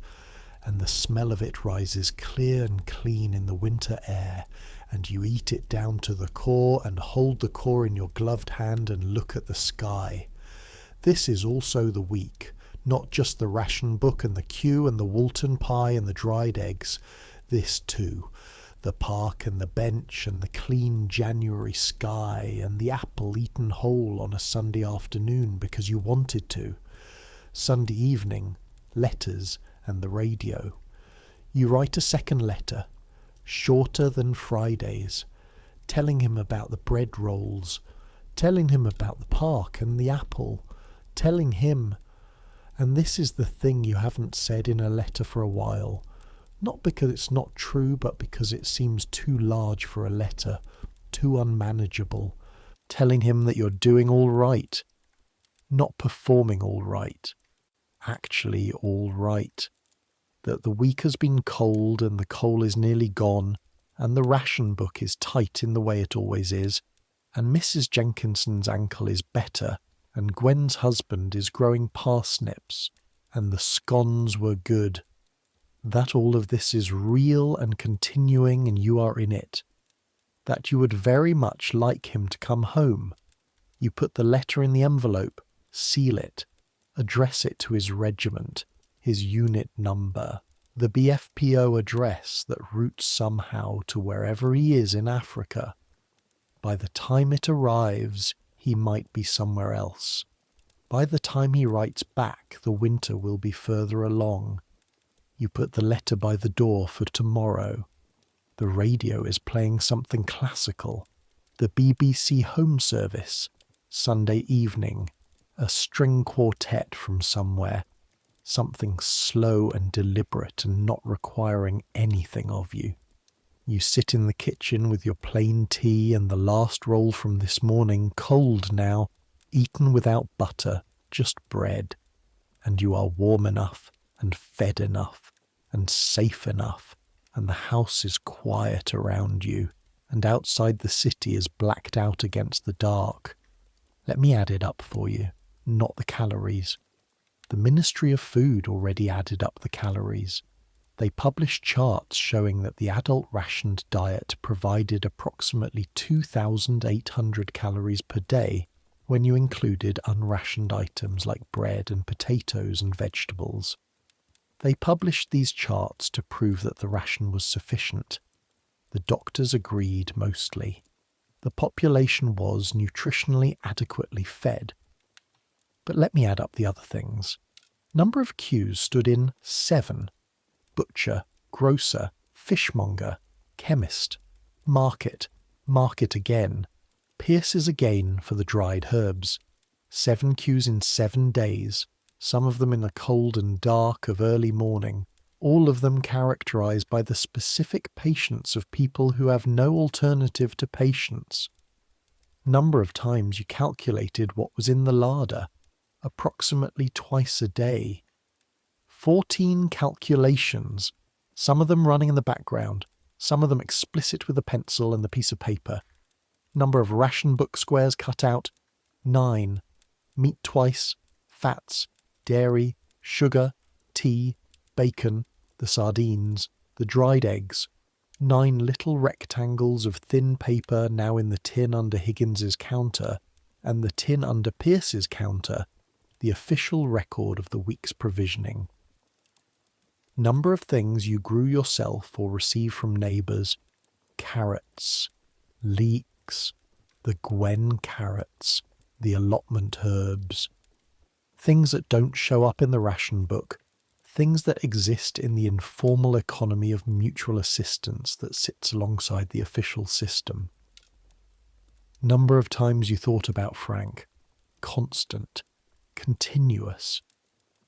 Speaker 1: and the smell of it rises clear and clean in the winter air, and you eat it down to the core and hold the core in your gloved hand and look at the sky. This is also the week, not just the ration book and the queue and the Walton pie and the dried eggs. This too, the park and the bench and the clean January sky and the apple eaten whole on a Sunday afternoon because you wanted to. Sunday evening, letters and the radio. You write a second letter, shorter than Friday's, telling him about the bread rolls, telling him about the park and the apple, telling him, And this is the thing you haven't said in a letter for a while. Not because it's not true, but because it seems too large for a letter, too unmanageable. Telling him that you're doing all right, not performing all right, actually all right. That the week has been cold and the coal is nearly gone, and the ration book is tight in the way it always is, and Mrs. Jenkinson's ankle is better, and Gwen's husband is growing parsnips, and the scones were good. That all of this is real and continuing and you are in it. That you would very much like him to come home. You put the letter in the envelope, seal it, address it to his regiment, his unit number, the BFPO address that routes somehow to wherever he is in Africa. By the time it arrives, he might be somewhere else. By the time he writes back, the winter will be further along. You put the letter by the door for tomorrow. The radio is playing something classical. The BBC Home Service, Sunday evening, a string quartet from somewhere, something slow and deliberate and not requiring anything of you. You sit in the kitchen with your plain tea and the last roll from this morning, cold now, eaten without butter, just bread. And you are warm enough and fed enough and safe enough, and the house is quiet around you, and outside the city is blacked out against the dark. Let me add it up for you, not the calories. The Ministry of Food already added up the calories. They published charts showing that the adult rationed diet provided approximately 2,800 calories per day when you included unrationed items like bread and potatoes and vegetables. They published these charts to prove that the ration was sufficient. The doctors agreed mostly. The population was nutritionally adequately fed. But let me add up the other things. Number of queues stood in 7. Butcher, grocer, fishmonger, chemist, market, market again, Pierce's again for the dried herbs. 7 queues in 7 days, some of them in the cold and dark of early morning, all of them characterized by the specific patience of people who have no alternative to patience. Number of times you calculated what was in the larder, approximately twice a day. 14 calculations, some of them running in the background, some of them explicit with a pencil and the piece of paper. Number of ration book squares cut out, 9. Meat twice, fats, dairy, sugar, tea, bacon, the sardines, the dried eggs. 9 little rectangles of thin paper now in the tin under Higgins's counter, and the tin under Pierce's counter, the official record of the week's provisioning. Number of things you grew yourself or received from neighbours, carrots, leeks, the Gwen carrots, the allotment herbs, things that don't show up in the ration book, things that exist in the informal economy of mutual assistance that sits alongside the official system. Number of times you thought about Frank, constant, continuous,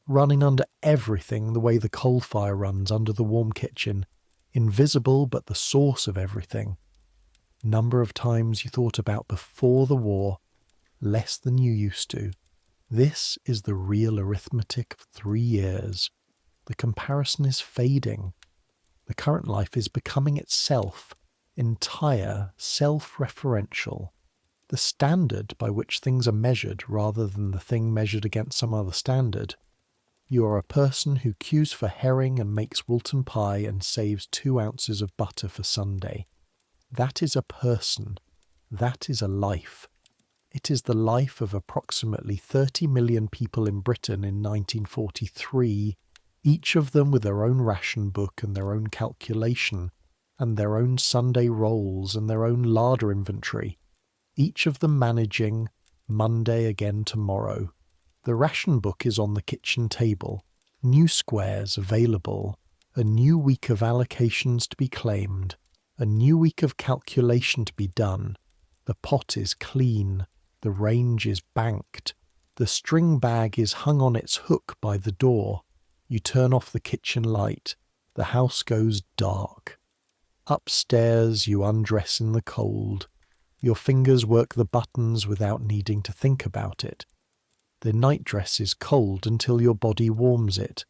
Speaker 1: running under everything the way the coal fire runs under the warm kitchen, invisible but the source of everything. Number of times you thought about before the war, less than you used to. This is the real arithmetic of 3 years. The comparison is fading. The current life is becoming itself, entire, self-referential. The standard by which things are measured rather than the thing measured against some other standard. You are a person who queues for herring and makes Walton pie and saves 2 ounces of butter for Sunday. That is a person. That is a life. It is the life of approximately 30 million people in Britain in 1943, each of them with their own ration book and their own calculation, and their own Sunday rolls and their own larder inventory, each of them managing Monday again tomorrow. The ration book is on the kitchen table, new squares available, a new week of allocations to be claimed, a new week of calculation to be done. The pot is clean, the range is banked, The string bag is hung on its hook by the door. You turn off the kitchen light. The house goes dark. Upstairs, you undress in the cold. Your fingers work the buttons without needing to think about it. The nightdress is cold until your body warms it.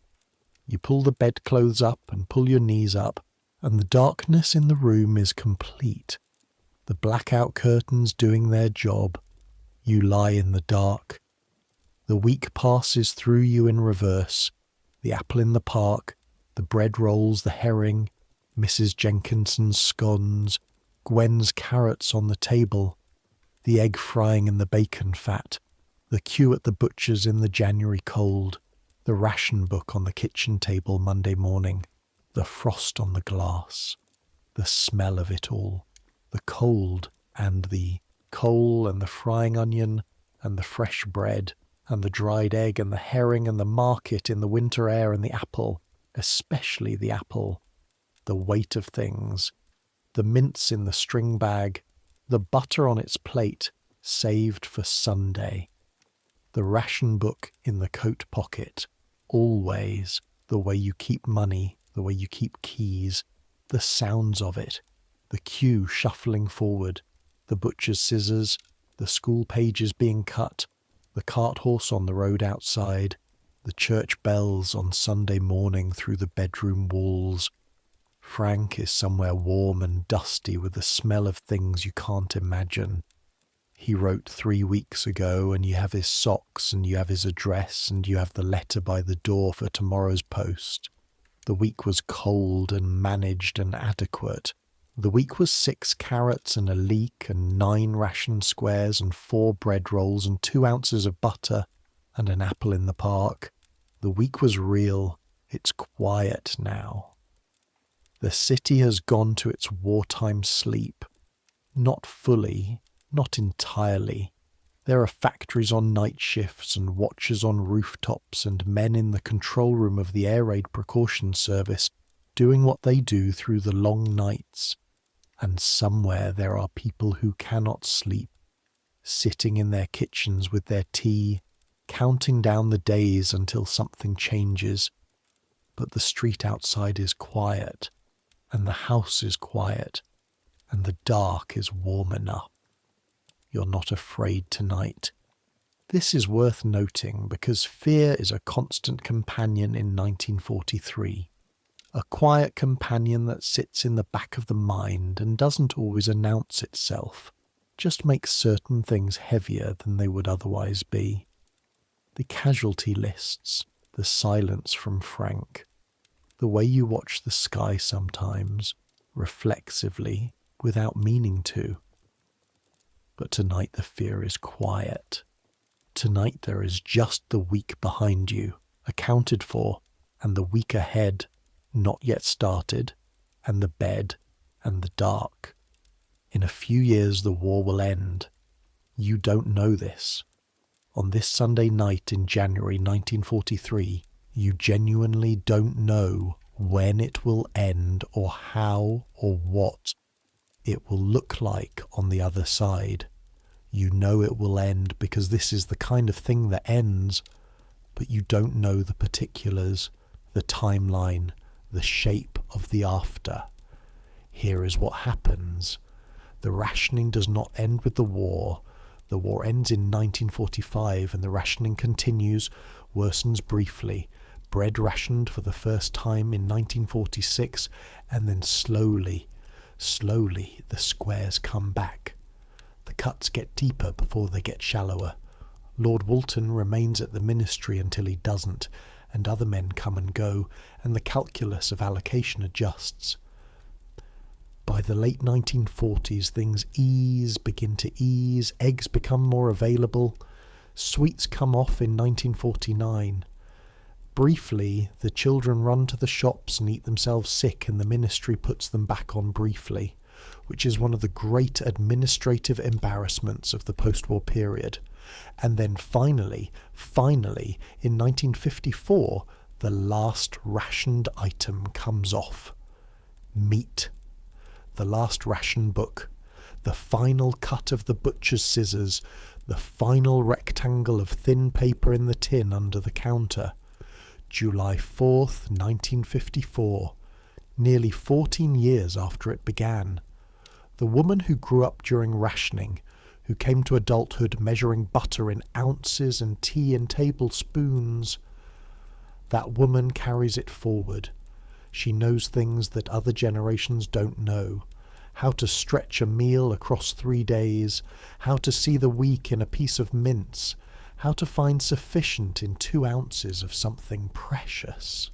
Speaker 1: You pull the bedclothes up and pull your knees up, and the darkness in the room is complete. The blackout curtains doing their job. You lie in the dark. The week passes through you in reverse. The apple in the park, the bread rolls, the herring, Mrs. Jenkinson's scones, Gwen's carrots on the table, the egg frying in the bacon fat, the queue at the butcher's in the January cold, the ration book on the kitchen table Monday morning, the frost on the glass, the smell of it all, the cold and the coal and the frying onion and the fresh bread and the dried egg and the herring and the market in the winter air and the apple, especially the apple, the weight of things, the mince in the string bag, the butter on its plate, saved for Sunday, the ration book in the coat pocket, always, the way you keep money, the way you keep keys, the sounds of it, the queue shuffling forward, the butcher's scissors, the school pages being cut, the cart horse on the road outside, the church bells on Sunday morning through the bedroom walls. Frank is somewhere warm and dusty with the smell of things you can't imagine. He wrote 3 weeks ago, and you have his socks, and you have his address, and you have the letter by the door for tomorrow's post. The week was cold and managed and adequate. The week was 6 carrots and a leek and 9 ration squares and 4 bread rolls and 2 ounces of butter and an apple in the park. The week was real. It's quiet now. The city has gone to its wartime sleep. Not fully, not entirely. There are factories on night shifts and watchers on rooftops and men in the control room of the Air Raid Precaution Service doing what they do through the long nights. And somewhere there are people who cannot sleep, sitting in their kitchens with their tea, counting down the days until something changes. But the street outside is quiet, and the house is quiet, and the dark is warm enough. You're not afraid tonight. This is worth noting because fear is a constant companion in 1943. A quiet companion that sits in the back of the mind and doesn't always announce itself, just makes certain things heavier than they would otherwise be. The casualty lists, the silence from Frank, the way you watch the sky sometimes, reflexively, without meaning to. But tonight the fear is quiet. Tonight there is just the week behind you, accounted for, and the week ahead, not yet started, and the bed, and the dark. In a few years the war will end. You don't know this. On this Sunday night in January 1943, you genuinely don't know when it will end or how or what it will look like on the other side. You know it will end because this is the kind of thing that ends, but you don't know the particulars, the timeline, the shape of the after. Here is what happens. The rationing does not end with the war. The war ends in 1945 and the rationing continues, worsens briefly. Bread rationed for the first time in 1946, and then slowly the squares come back. The cuts get deeper before they get shallower. Lord Walton remains at the ministry until he doesn't, and other men come and go, and the calculus of allocation adjusts. By the late 1940s, things begin to ease, eggs become more available, sweets come off in 1949. Briefly, the children run to the shops and eat themselves sick, and the ministry puts them back on briefly, which is one of the great administrative embarrassments of the post-war period. And then finally, in 1954, the last rationed item comes off. Meat. The last ration book. The final cut of the butcher's scissors. The final rectangle of thin paper in the tin under the counter. July 4th, 1954, nearly 14 years after it began. The woman who grew up during rationing, who came to adulthood measuring butter in ounces and tea in tablespoons. That woman carries it forward. She knows things that other generations don't know. How to stretch a meal across 3 days, how to see the week in a piece of mince, how to find sufficient in 2 ounces of something precious.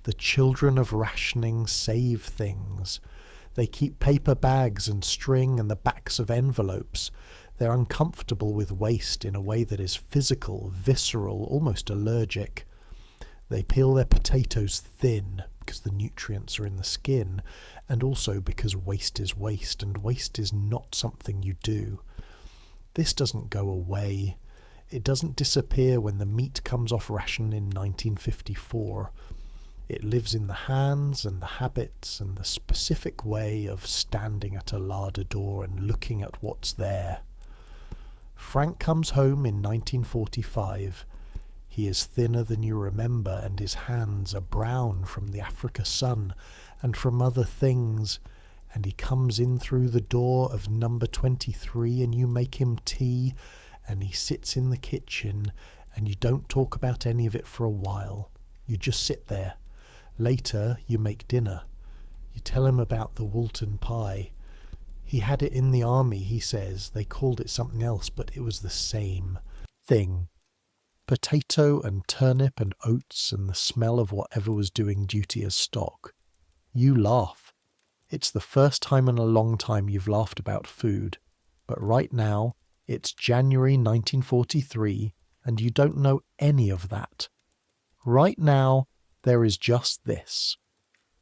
Speaker 1: The children of rationing save things. They keep paper bags and string and the backs of envelopes. They're uncomfortable with waste in a way that is physical, visceral, almost allergic. They peel their potatoes thin because the nutrients are in the skin, and also because waste is waste, and waste is not something you do. This doesn't go away. It doesn't disappear when the meat comes off ration in 1954. It lives in the hands and the habits and the specific way of standing at a larder door and looking at what's there. Frank comes home in 1945. He is thinner than you remember, and his hands are brown from the Africa sun and from other things, and he comes in through the door of number 23, and you make him tea, and he sits in the kitchen, and you don't talk about any of it for a while. You just sit there. Later, you make dinner. You tell him about the Walton pie. He had it in the army, he says. They called it something else, but it was the same thing. Potato and turnip and oats and the smell of whatever was doing duty as stock. You laugh. It's the first time in a long time you've laughed about food. But right now, it's January 1943, and you don't know any of that. Right now, there is just this.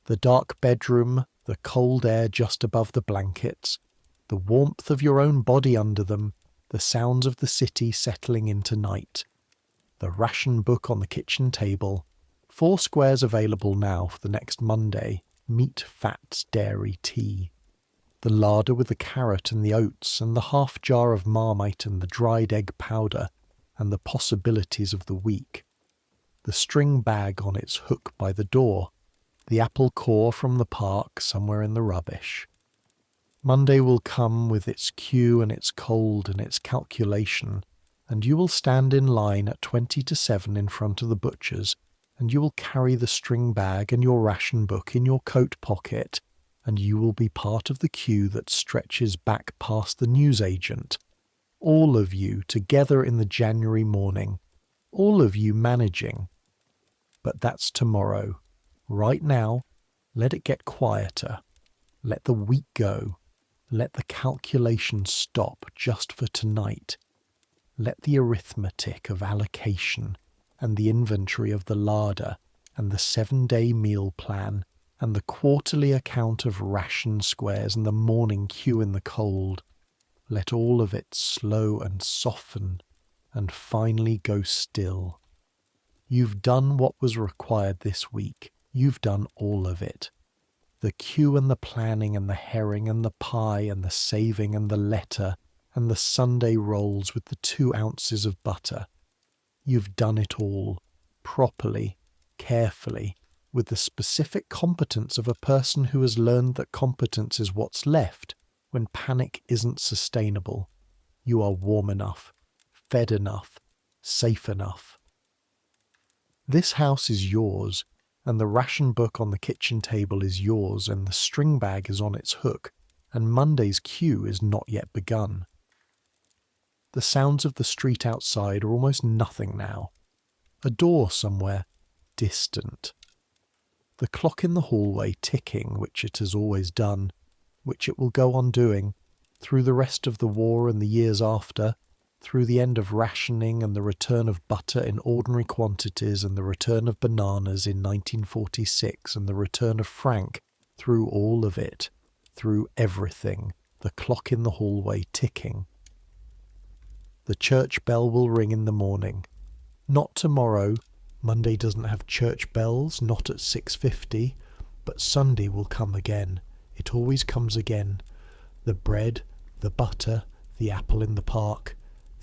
Speaker 1: The dark bedroom, the cold air just above the blankets, the warmth of your own body under them, the sounds of the city settling into night. The ration book on the kitchen table, 4 squares available now for the next Monday, meat, fats, dairy, tea. The larder with the carrot and the oats and the half jar of Marmite and the dried egg powder and the possibilities of the week. The string bag on its hook by the door, the apple core from the park somewhere in the rubbish. Monday will come with its queue and its cold and its calculation, and you will stand in line at 20 to 7 in front of the butcher's, and you will carry the string bag and your ration book in your coat pocket, and you will be part of the queue that stretches back past the newsagent. All of you together in the January morning, all of you managing. But that's tomorrow. Right now, let it get quieter. Let the week go. Let the calculation stop just for tonight. Let the arithmetic of allocation and the inventory of the larder and the 7-day meal plan and the quarterly account of ration squares and the morning queue in the cold, let all of it slow and soften and finally go still. You've done what was required this week. You've done all of it. The queue and the planning and the herring and the pie and the saving and the letter and the Sunday rolls with the 2 ounces of butter. You've done it all, properly, carefully, with the specific competence of a person who has learned that competence is what's left when panic isn't sustainable. You are warm enough, fed enough, safe enough. This house is yours, and the ration book on the kitchen table is yours, and the string bag is on its hook, and Monday's queue is not yet begun. The sounds of the street outside are almost nothing now. A door somewhere, distant. The clock in the hallway ticking, which it has always done, which it will go on doing, through the rest of the war and the years after, through the end of rationing and the return of butter in ordinary quantities and the return of bananas in 1946 and the return of Frank, through all of it, through everything, the clock in the hallway ticking. The church bell will ring in the morning. Not tomorrow. Monday doesn't have church bells, not at 6:50, but Sunday will come again. It always comes again. The bread, the butter, the apple in the park,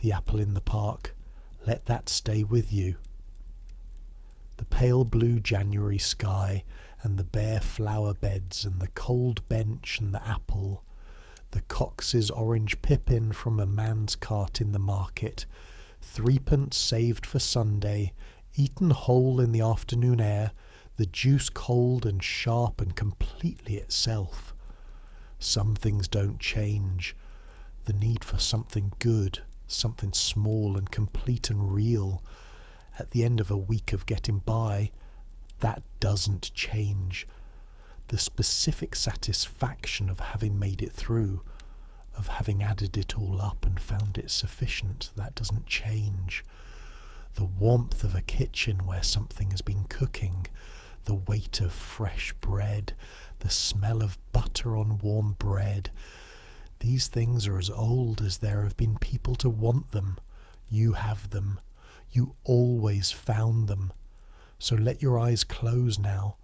Speaker 1: the apple in the park. Let that stay with you. The pale blue January sky and the bare flower beds and the cold bench and the apple, the Cox's orange pippin from a man's cart in the market, 3p saved for Sunday, eaten whole in the afternoon air, the juice cold and sharp and completely itself. Some things don't change. The need for something good, something small and complete and real, at the end of a week of getting by, that doesn't change. The specific satisfaction of having made it through, of having added it all up and found it sufficient, that doesn't change. The warmth of a kitchen where something has been cooking, the weight of fresh bread, the smell of butter on warm bread, these things are as old as there have been people to want them. You have them. You always found them. So let your eyes close now.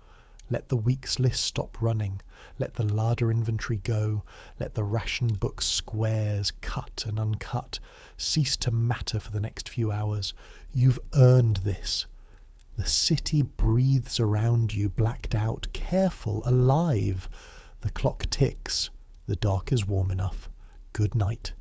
Speaker 1: Let the week's list stop running. Let the larder inventory go. Let the ration book squares, cut and uncut, cease to matter for the next few hours. You've earned this. The city breathes around you, blacked out, careful, alive. The clock ticks. The dark is warm enough. Good night.